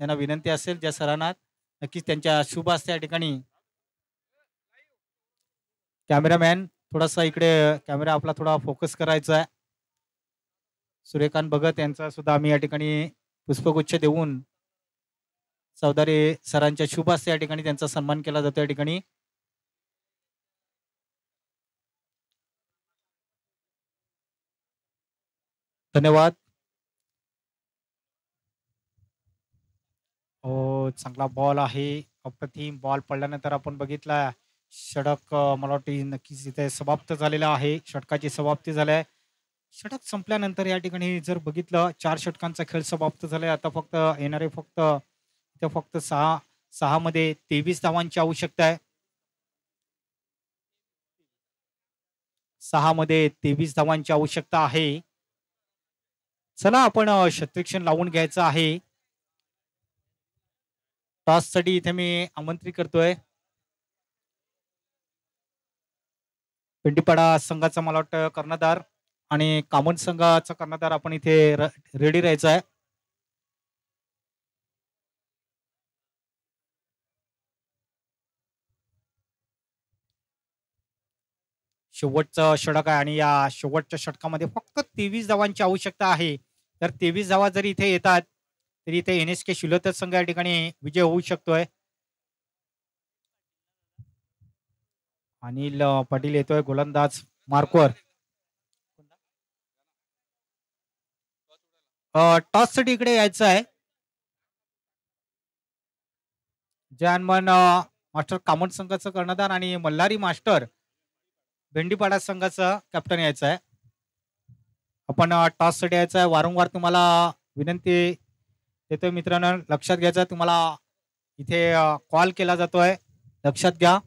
यांना विनंती असेल ज्या सरांना नक्कीच त्यांच्या शुभ हस्ते या ठिकाणी. कॅमेरामॅन थोडासा इकडे कॅमेरा आपला थोडा फोकस करायचा आहे. सूर्यकांत भगत यांचा सुद्धा आम्ही या ठिकाणी पुष्पगुच्छ देऊन चौधरी सरांच्या शुभ हस्ते या ठिकाणी त्यांचा सन्मान केला जातो या ठिकाणी. धन्यवाद. हो चांगला बॉल आहे. अप्रतिम बॉल पडल्यानंतर आपण बघितला षटक मला वाटतं नक्कीच इथे समाप्त झालेला आहे. षटकाची समाप्ती झाली. षटक संपल्यानंतर या ठिकाणी जर बघितलं 4 षटकांचा खेळ समाप्त झालाय. आता फक्त येणारे फक्त 6 मध्ये 23 धावांची आवश्यकता आहे. 6 मध्ये 23 धावांची आवश्यकता आहे. चला आपण क्षेत्ररक्षण लावून घ्यायचं आहे. टॉससाठी इथे मी आमंत्रित करतोय पिंडीपाडा संघाचा मला वाटतं कर्णधार आणि कामन संघाचा कर्णधार आपण इथे रेडी राहायचा आहे. शेवटचं षटक आहे आणि या शेवटच्या षटकामध्ये फक्त 23 धावांची आवश्यकता आहे. तर 23 धावा जरी इथे येतात तरी इथे NSK शिलोतर संघ या ठिकाणी विजय होऊ शकतोय. अनिल पाटील येतोय गोलंदाज मार्कवर. टॉस साठी इकडे यायचं आहे. जानमन मास्टर कामन संघाचं कर्णधार आणि मल्हारी मास्टर भेंडीपाडा संघाचं कॅप्टन यायचं आहे. आपण टॉस साठी यायचं आहे. वारंवार तुम्हाला विनंती देतोय मित्रांनो, लक्षात घ्यायचं तुम्हाला इथे कॉल केला जातोय, लक्षात घ्या.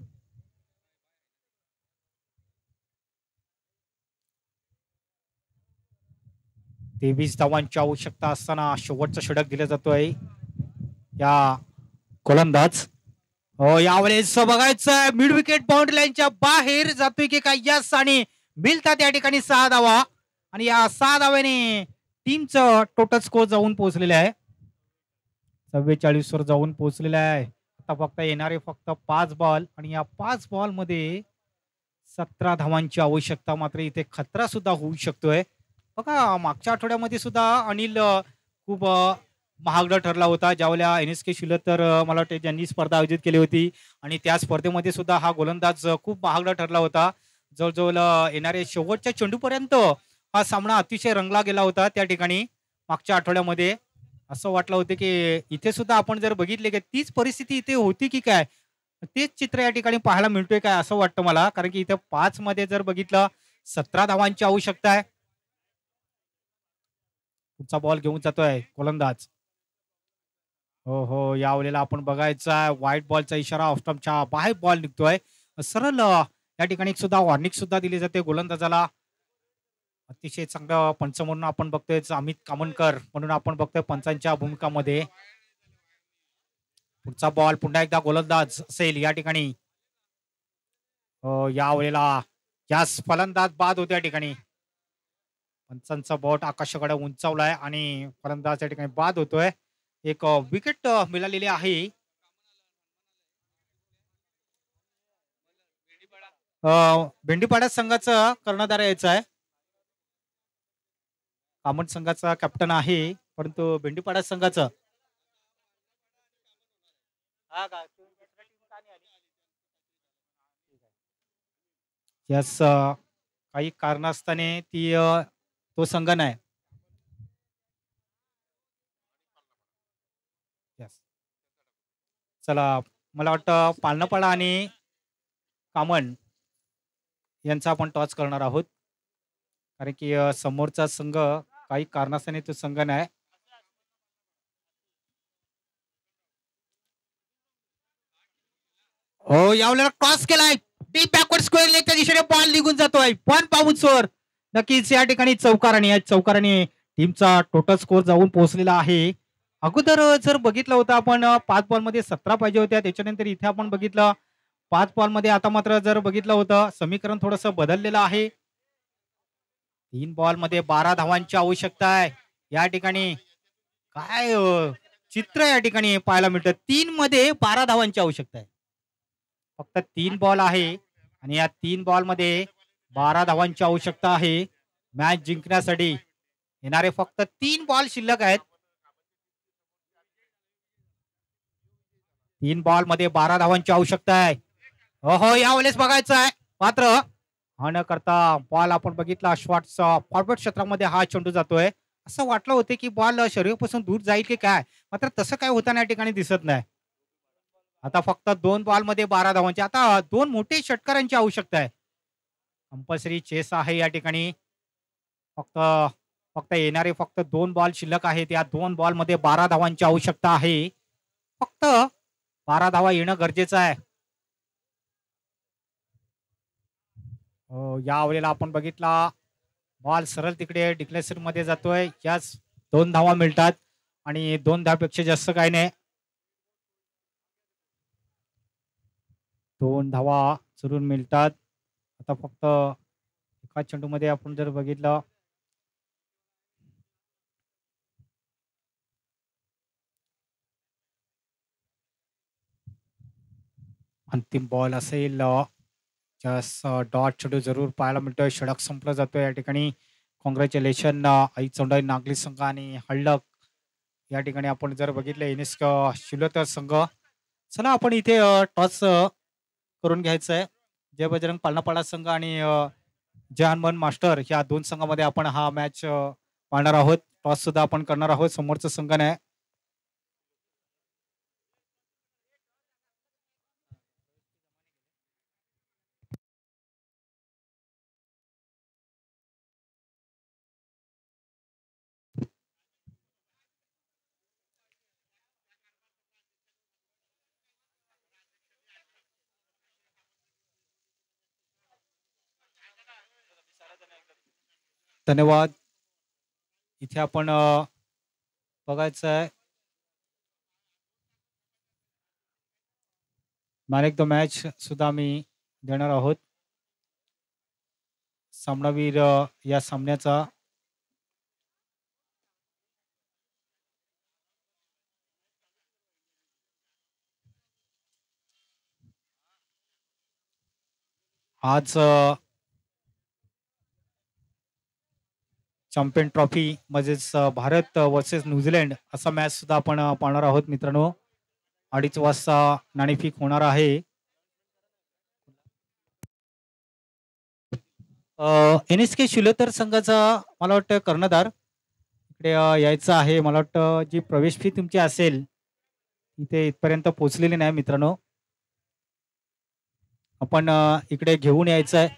तेवीस धावांची आवश्यकता असताना शेवटचा षटक दिला जातोय या गोलंदाज. हो यावेळेस बघायचं मिड विकेट बाउंड्री लाईनच्या बाहेर जातोय की काय. यस, आणि मिळतात या ठिकाणी 6 धावा आणि या 6 धाव्याने टीमचं टोटल स्कोर जाऊन पोहोचलेलं आहे 44 वर जाऊन पोहोचलेला आहे. आता फक्त येणारे फक्त 5 बॉल आणि या 5 बॉल मध्ये 17 धावांची आवश्यकता. मात्र इथे खतरा सुद्धा होऊ शकतोय. बघा मागच्या आठवड्यामध्ये सुद्धा अनिल खूप महागडा ठरला होता, ज्यावेळेला NSK शिलोतर मला वाटते ज्यांनी स्पर्धा आयोजित केली होती आणि त्या स्पर्धेमध्ये सुद्धा हा गोलंदाज खूप महागडा ठरला होता. जवळजवळ येणारे शेवटच्या चेंडूपर्यंत हा सामना अतिशय रंगला गेला होता. त्या ठिकाणी मागच्या आठवड्यामध्ये असं वाटलं होतं की इथे सुद्धा आपण जर बघितले की तीच परिस्थिती इथे होती की काय, तेच चित्र या ठिकाणी पाहायला मिळतोय काय असं वाटतं मला. कारण की इथे 5 मध्ये जर बघितलं 17 धावांची आवश्यकता आहे. पुढचा बॉल घेऊन जातोय गोलंदाज. हो हो, यावेळेला आपण बघायचा व्हाईट बॉलचा इशारा, ऑफस्टंपच्या बाहेर बॉल निघतोय सरळ. या ठिकाणी सुद्धा वॉर्निंग सुद्धा दिली जाते गोलंदाजाला. अतिशय चांगलं पंच म्हणून आपण बघतोय अमित कामनकर म्हणून आपण बघतोय पंचांच्या भूमिकामध्ये. पुढचा बॉल पुन्हा एकदा गोलंदाज असेल या ठिकाणी. यावेळेला जास्त फलंदाज बाद होते या ठिकाणी. पंचांचा बॉट आकाशाकडे उंचावलाय आणि फलंदाज या ठिकाणी बाद होतोय. एक विकेट मिळालेली आहे. भेंडीपाडा संघाचा कर्णधार यायचा आहे. कामन संघाचा कॅप्टन आहे, परंतु भेंडीपाडा संघाचा यस काही कारणास्तने ती तो संघ नाही. चला मला वाटतं पालनपाडा आणि कामन यांचा आपण टॉच करणार आहोत, कारण की समोरचा संघ काही कारणास्तने तो संघ नाही. हो यावेळेला टॉस केलाय डीप बॅकवर्ड स्क्वेअर लेगच्या दिशेने बॉल निघून जातोय पण बाउन्सवर. नक्कीच या ठिकाणी चौकाराने टीमचा टोटल स्कोर जाऊन पोहोचलेला आहे. अगोदर जर बघितलं होतं आपण 5 बॉल मध्ये 17 पाहिजे होत्या, त्याच्यानंतर इथे आपण बघितलं 5 बॉल मध्ये आता मात्र जर बघितलं होतं समीकरण थोडस बदललेलं आहे. 3 बॉल मध्ये 12 धावांची आवश्यकता आहे या ठिकाणी. काय चित्र या ठिकाणी पाहायला मिळतं. 3 मध्ये 12 धावांची आवश्यकता आहे. फक्त 3 बॉल आहे आणि या 3 बॉल मध्ये 12 धावांची आवश्यकता आहे मॅच जिंकण्यासाठी. येणारे फक्त 3 बॉल शिल्लक आहेत. 3 बॉल मध्ये 12 धावांची आवश्यकता आहे. हो यावेळेस बघायचं आहे मात्र हा न करता बॉल आपण बघितला शॉर्टचा फॉरवर्ड क्षेत्रामध्ये हा चेंडू जातोय. असं वाटलं होतं की बॉल शरीरापासून दूर जाईल की काय, मात्र तसं काय होताना या ठिकाणी दिसत नाही. आता फक्त 2 बॉल मध्ये 12 धावांची, आता 2 मोठे षटकारांची आवश्यकता आहे. कंपल्सरी चेस आहे या ठिकाणी. फक्त फक्त येणारे फक्त 2 बॉल शिल्लक आहेत. या 2 बॉल मध्ये 12 धावांची आवश्यकता आहे. फक्त 12 धावा येणं गरजेचं आहे. यावेळेला आपण बघितला बॉल सरळ तिकडे डिक्लेअर मध्ये जातोय. याच 2 धावा मिळतात आणि 2 धावापेक्षा जास्त काही नाही. 2 धावा जरूर मिळतात. आता फक्त एका चेंडूमध्ये आपण जर बघितलं अंतिम बॉल असेल डॉट चेंडू जरूर पाहायला मिळतोय. षटक संपलं जातोय या ठिकाणी. कॉंग्रॅच्युलेशन आई चौंडाई नागली संघ आणि हळद या ठिकाणी आपण जर बघितलं एनिस्क शिलोतर संघ. चला आपण इथे टॉस करून घ्यायचं आहे. जय बजरंग पालनापाडा संघ आणि जय हनुमान मास्टर ह्या 2 संघामध्ये आपण हा मॅच पाहणार आहोत. टॉस सुद्धा आपण करणार आहोत. समोरचा संघ नाही. धन्यवाद. इथे आपण बघायचं आहे मॅन ऑफ द मॅच सुद्धा आम्ही देणार आहोत. सामनावीर या सामन्याचा आज चॅम्पियन ट्रॉफी म्हणजेच भारत वर्सेस न्यूझीलंड असा मॅच सुद्धा आपण पाहणार आहोत मित्रांनो. 2:30 वाजता नाणेफेक होणार आहे. NSK शिलोतर संघाचा मला वाटतं कर्णधार इकडे यायचं आहे. मला वाटतं जी प्रवेश फी तुमची असेल इथे इथपर्यंत पोहोचलेली नाही मित्रांनो. आपण इकडे घेऊन यायचं आहे.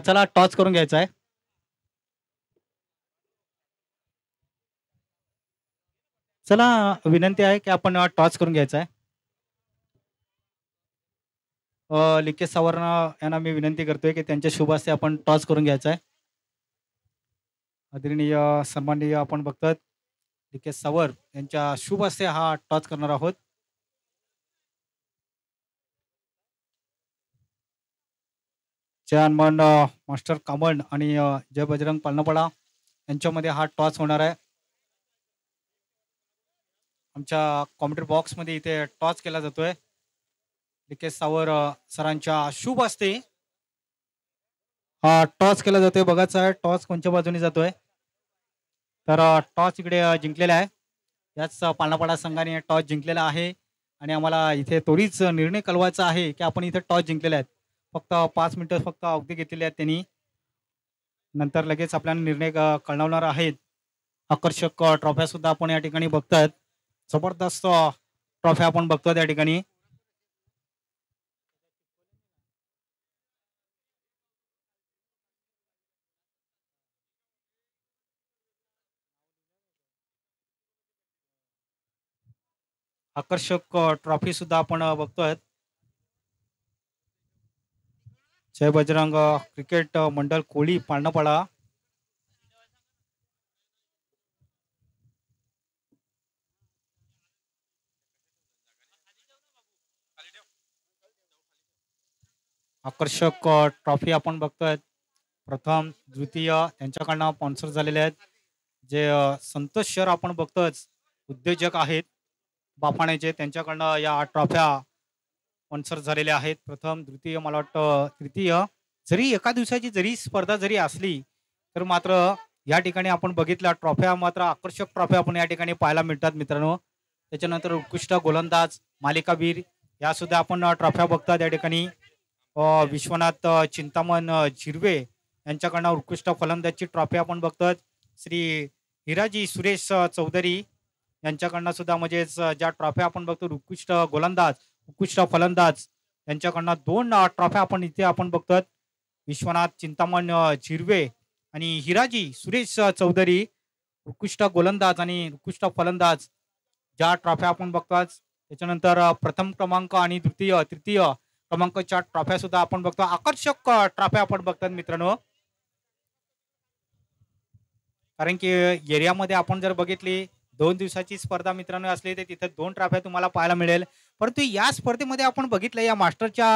चला टॉस करून घ्यायचा आहे. चला विनंती आहे की आपण टॉस करून घ्यायचा आहे. लिकेश सावर्ण यांना मी विनंती करतोय की त्यांच्या शुभ हस्ते आपण टॉस करून घ्यायचा आहे. आदरणीय सन्माननीय आपण बघतात लिकेश सावर यांच्या शुभ हस्ते हा टॉस करणार आहोत. जय हनुमान मास्टर कामण आणि जय बजरंग पालनापाडा यांच्यामध्ये हा टॉस होणार आहे. आमच्या कॉम्प्युटर बॉक्समध्ये इथे टॉस केला जातोय. लिकेश सावर सरांच्या शुभ हस्ते हा टॉस केला जातोय. बघायचा आहे टॉस कोणत्या बाजूने जातोय. तर टॉस इकडे जिंकलेला आहे. याच पालनापाडा संघाने टॉस जिंकलेला आहे आणि आम्हाला इथे तोडीच निर्णय कळवायचा आहे की आपण इथे टॉस जिंकलेले आहेत. फक्त 5 मिनिटं फक्त अवधी घेतलेली आहेत त्यांनी. नंतर लगेच आपल्याला निर्णय कळवणार आहेत. आकर्षक ट्रॉफ्या सुद्धा आपण या ठिकाणी बघतायत. जबरदस्त ट्रॉफ्या आपण बघतोय त्या ठिकाणी. आकर्षक ट्रॉफी सुद्धा आपण बघतोय. जय बजरंग क्रिकेट मंडळ कोळी पाळणापाडा. आकर्षक ट्रॉफी आपण बघतोय. प्रथम द्वितीय त्यांच्याकडनं स्पॉन्सर झालेले आहेत. जे संतोष सर आपण बघतोच उद्योजक आहेत बाफाण्याचे, त्यांच्याकडनं या ट्रॉफ्या स्पॉन्सर झालेल्या आहेत. प्रथम द्वितीय मला वाटतं तृतीय. जरी एका दिवसाची जरी स्पर्धा जरी असली तर मात्र या ठिकाणी आपण बघितल्या ट्रॉफ्या मात्र आकर्षक ट्रॉफ्या आपण या ठिकाणी पाहायला मिळतात मित्रांनो. त्याच्यानंतर उत्कृष्ट गोलंदाज मालिकावीर या सुद्धा आपण ट्रॉफ्या बघतात या ठिकाणी. विश्वनाथ चिंतामण झिरवे यांच्याकडनं उत्कृष्ट फलंदाजची ट्रॉफी आपण बघतोय. श्री हिराजी सुरेश चौधरी यांच्याकडनं सुद्धा म्हणजेच ज्या ट्रॉफ्या आपण बघतो उत्कृष्ट गोलंदाज उत्कृष्ट फलंदाज यांच्याकडनं दोन ट्रॉफ्या आपण इथे आपण बघतोय. विश्वनाथ चिंतामण झिरवे आणि हिराजी सुरेश चौधरी उत्कृष्ट गोलंदाज आणि उत्कृष्ट फलंदाज ज्या ट्रॉफ्या आपण बघतोय. त्याच्यानंतर प्रथम क्रमांक आणि द्वितीय तृतीय क्रमांकाच्या ट्रॉफ्या सुद्धा आपण बघतो. आकर्षक ट्रॉफ्या आपण बघतात मित्रांनो. कारण की एरियामध्ये आपण जर बघितली 2 दिवसाची स्पर्धा मित्रांनो असली तर तिथे 2 ट्रॉफ्या तुम्हाला पाहायला मिळेल. परंतु या स्पर्धेमध्ये आपण बघितलं या मास्टरच्या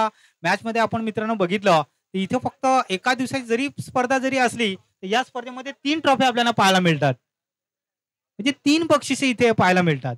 मॅच मध्ये आपण मित्रांनो बघितलं तर इथे फक्त एका दिवसाची जरी स्पर्धा जरी असली तर या स्पर्धेमध्ये 3 ट्रॉफ्या आपल्याला पाहायला मिळतात. म्हणजे 3 बक्षिसे इथे पाहायला मिळतात.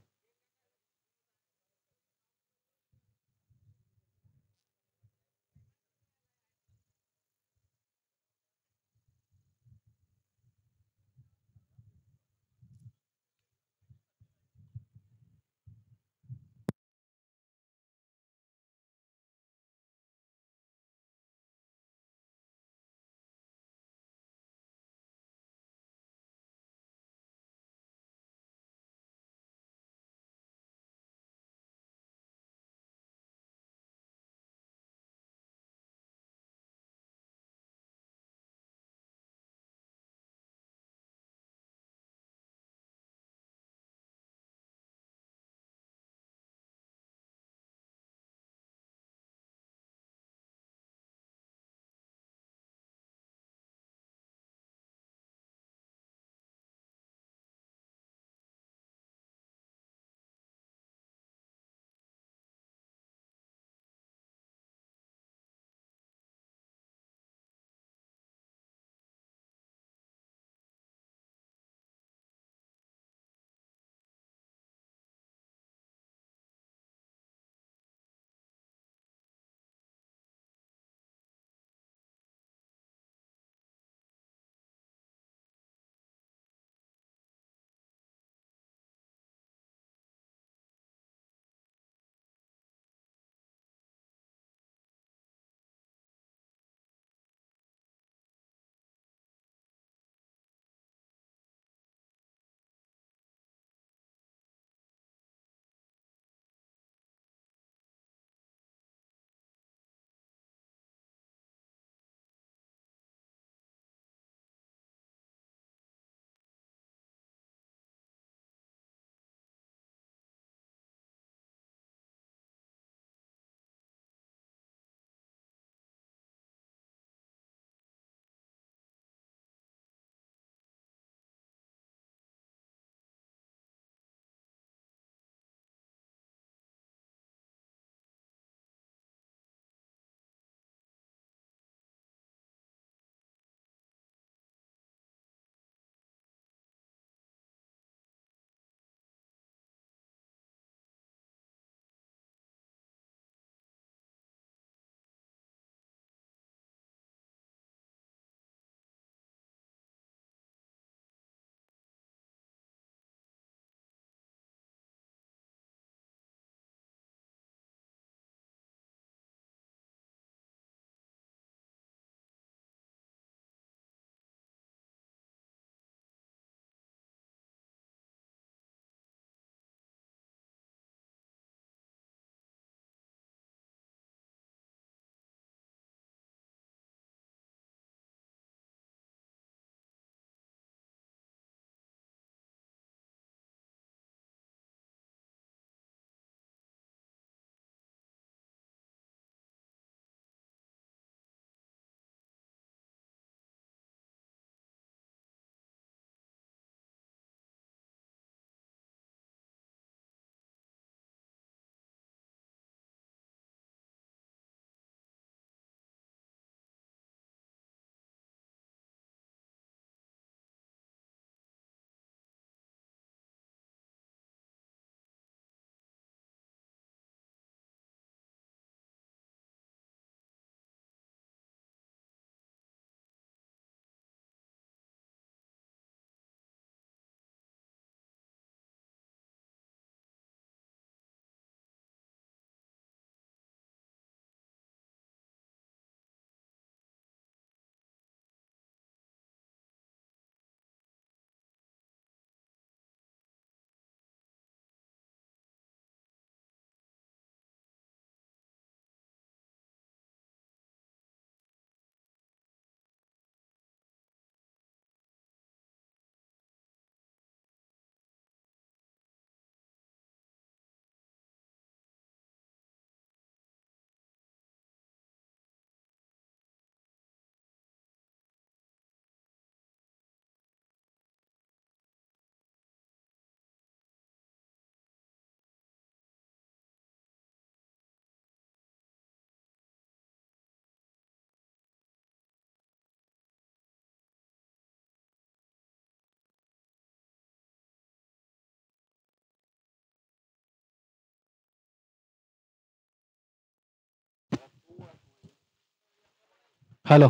हॅलो.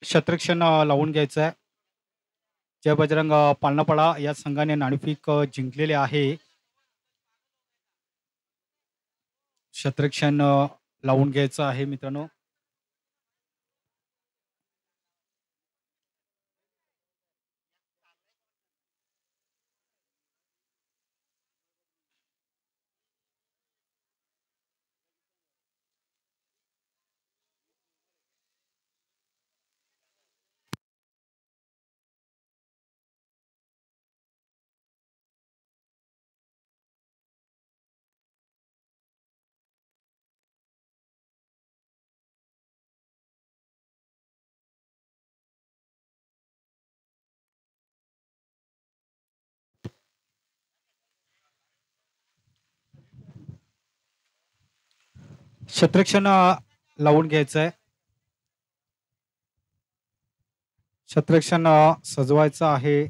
शतरक्षण लावून घ्यायचं आहे. जय बजरंग पालनापाडा या संघाने नाणेफेक जिंकलेले आहे. शतरक्षण लावून घ्यायचं आहे मित्रांनो. शतरक्षण लावून घ्यायचं आहे. शतरक्षण सजवायचं आहे.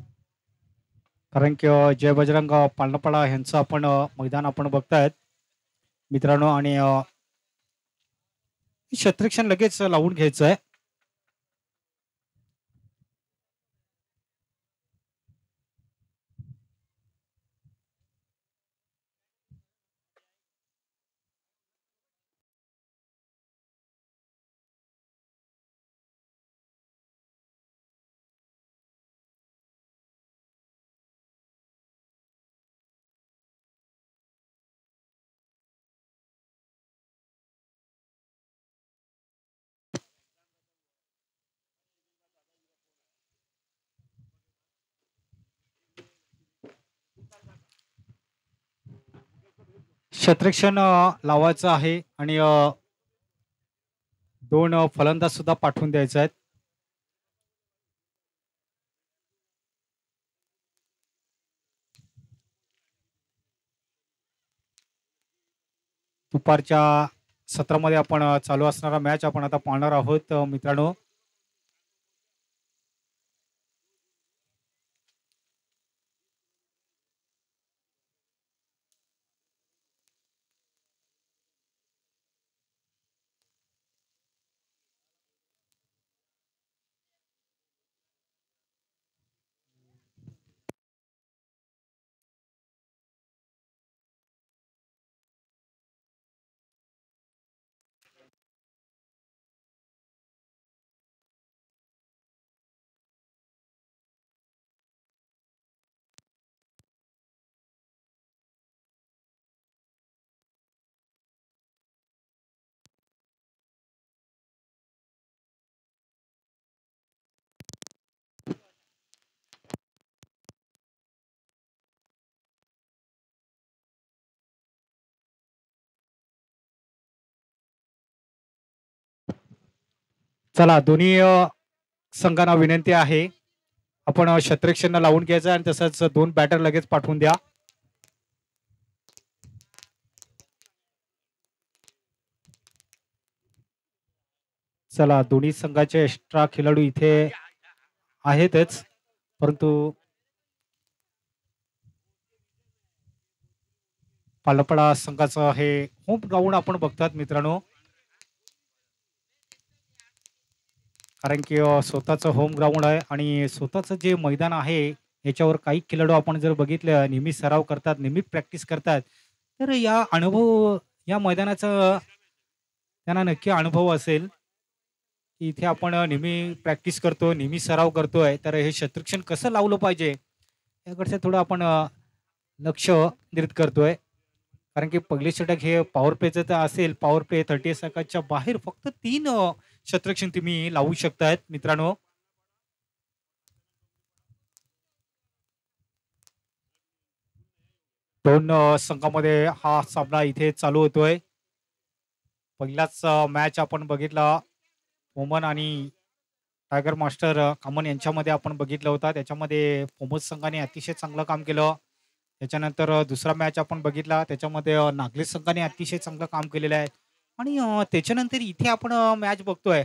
कारण की जय बजरंग पालनापाडा यांचं आपण मैदान आपण बघतायत मित्रांनो. आणि शतरक्षण लगेच लावून घ्यायचं आहे. शतरक्षण लावायचं आहे आणि 2 फलंदाज सुद्धा पाठवून द्यायचे आहेत. दुपारच्या सत्रामध्ये आपण चालू असणारा मॅच आपण आता पाहणार आहोत मित्रांनो. चला, दोन्ही संघांना विनंती आहे आपण शतरक्षण लावून घ्यायचं आणि तसंच 2 बॅटर लगेच पाठवून द्या. चला, दोन्ही संघाचे एक्स्ट्रा खेळाडू इथे आहेतच, परंतु पालनापाडा संघाचं हे होम ग्राउंड आपण बघतात मित्रांनो. कारण की स्वतःचं होम ग्राउंड आहे आणि स्वतःचं जे मैदान आहे याच्यावर काही खेळाडू आपण जर बघितलं नेहमी सराव करतात, नेहमी प्रॅक्टिस करतात, तर या मैदानाचा त्यांना नक्की अनुभव असेल की इथे आपण नेहमी प्रॅक्टिस करतो, नेहमी सराव करतोय, तर हे शतरक्षण कसं लावलं पाहिजे याकडचं थोडं आपण लक्ष केंद्रित करतोय. कारण की पहिली षटक हे पॉवर प्लेचं तर असेल, पॉवर प्ले 30 सेकंदच्या बाहेर फक्त 3 शतरक्षण तुम्ही लावू शकतायत मित्रांनो. दोन संघामध्ये हा सामना इथे चालू होतोय. पहिलाच मॅच आपण बघितला ओमन आणि टायगर मास्टर कामन यांच्यामध्ये आपण बघितलं होता. त्याच्यामध्ये फोमस संघाने अतिशय चांगलं काम केलं. त्याच्यानंतर दुसरा मॅच आपण बघितला त्याच्यामध्ये नागलेश संघाने अतिशय चांगलं काम केलेलं आहे. आणि त्याच्यानंतर इथे आपण मॅच बघतोय.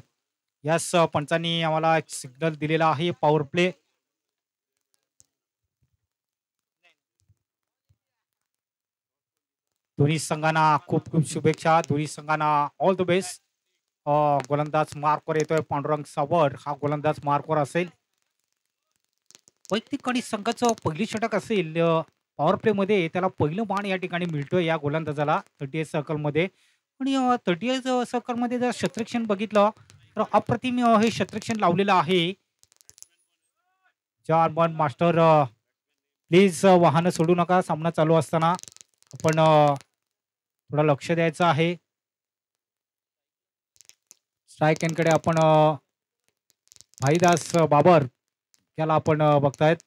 यास पंचांनी आम्हाला एक सिग्नल दिलेला आहे पॉवर प्ले. दोन्ही संघांना खूप खूप शुभेच्छा. दोन्ही संघांना ऑल द बेस्ट. गोलंदाज मार्कवर येतोय पांडुरंग सावंत. हा गोलंदाज मार्कवर असेल. वैयक्तिक आणि संघाचं पहिली षटक असेल पॉवर प्ले मध्ये त्याला पहिलं बाण या ठिकाणी मिळतोय या गोलंदाजाला 38 सर्कल मध्ये. आणि 38 सर्कल मध्ये जर शतरक्षण बघितलं तर अप्रतिम हे शतरक्षण लावलेलं आहे. जॉन मास्टर प्लीज वाहनं सोडू नका. सामना चालू असताना आपण थोडं लक्ष द्यायचं आहे. स्ट्रायकनकडे आपण भाईदास बाबर याला आपण बघतायत.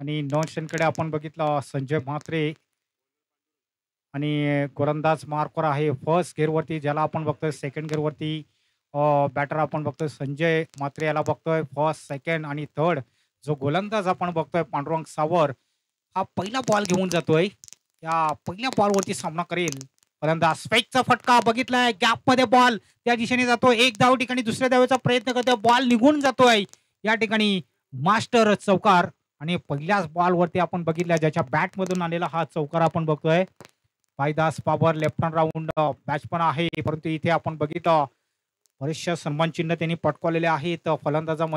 आणि नॉन स्टनकडे आपण बघितलं संजय म्हात्रे. आणि गोलंदाज मार्कवर आहे फर्स्ट गेअरवरती ज्याला आपण बघतोय. सेकंड गेअरवरती बॅटर आपण बघतोय संजय म्हात्रे याला बघतोय. फर्स्ट, सेकंड आणि थर्ड जो गोलंदाज आपण बघतोय पांडुरंग सावर हा पहिला बॉल घेऊन जातोय. या पहिल्या बॉलवरती सामना करेल गोलंदाज. स्पेकचा फटका बघितलाय. गॅप मध्ये बॉल त्या दिशेने जातोय. एक धाव ठिकाणी दुसऱ्या धावेचा प्रयत्न करतोय. बॉल निघून जातोय या ठिकाणी मास्टर चौकार. आणि पहिल्याच बॉलवरती आपण बघितलं ज्याच्या बॅट मधून आलेला हा चौकार आपण बघतोय. Bhaidas Babar left hand round batsman आहे. परंतु इथे आपण बघितलं बरेचशा सन्मान चिन्ह त्यांनी पटकावलेले आहेत फलंदाजामध्ये.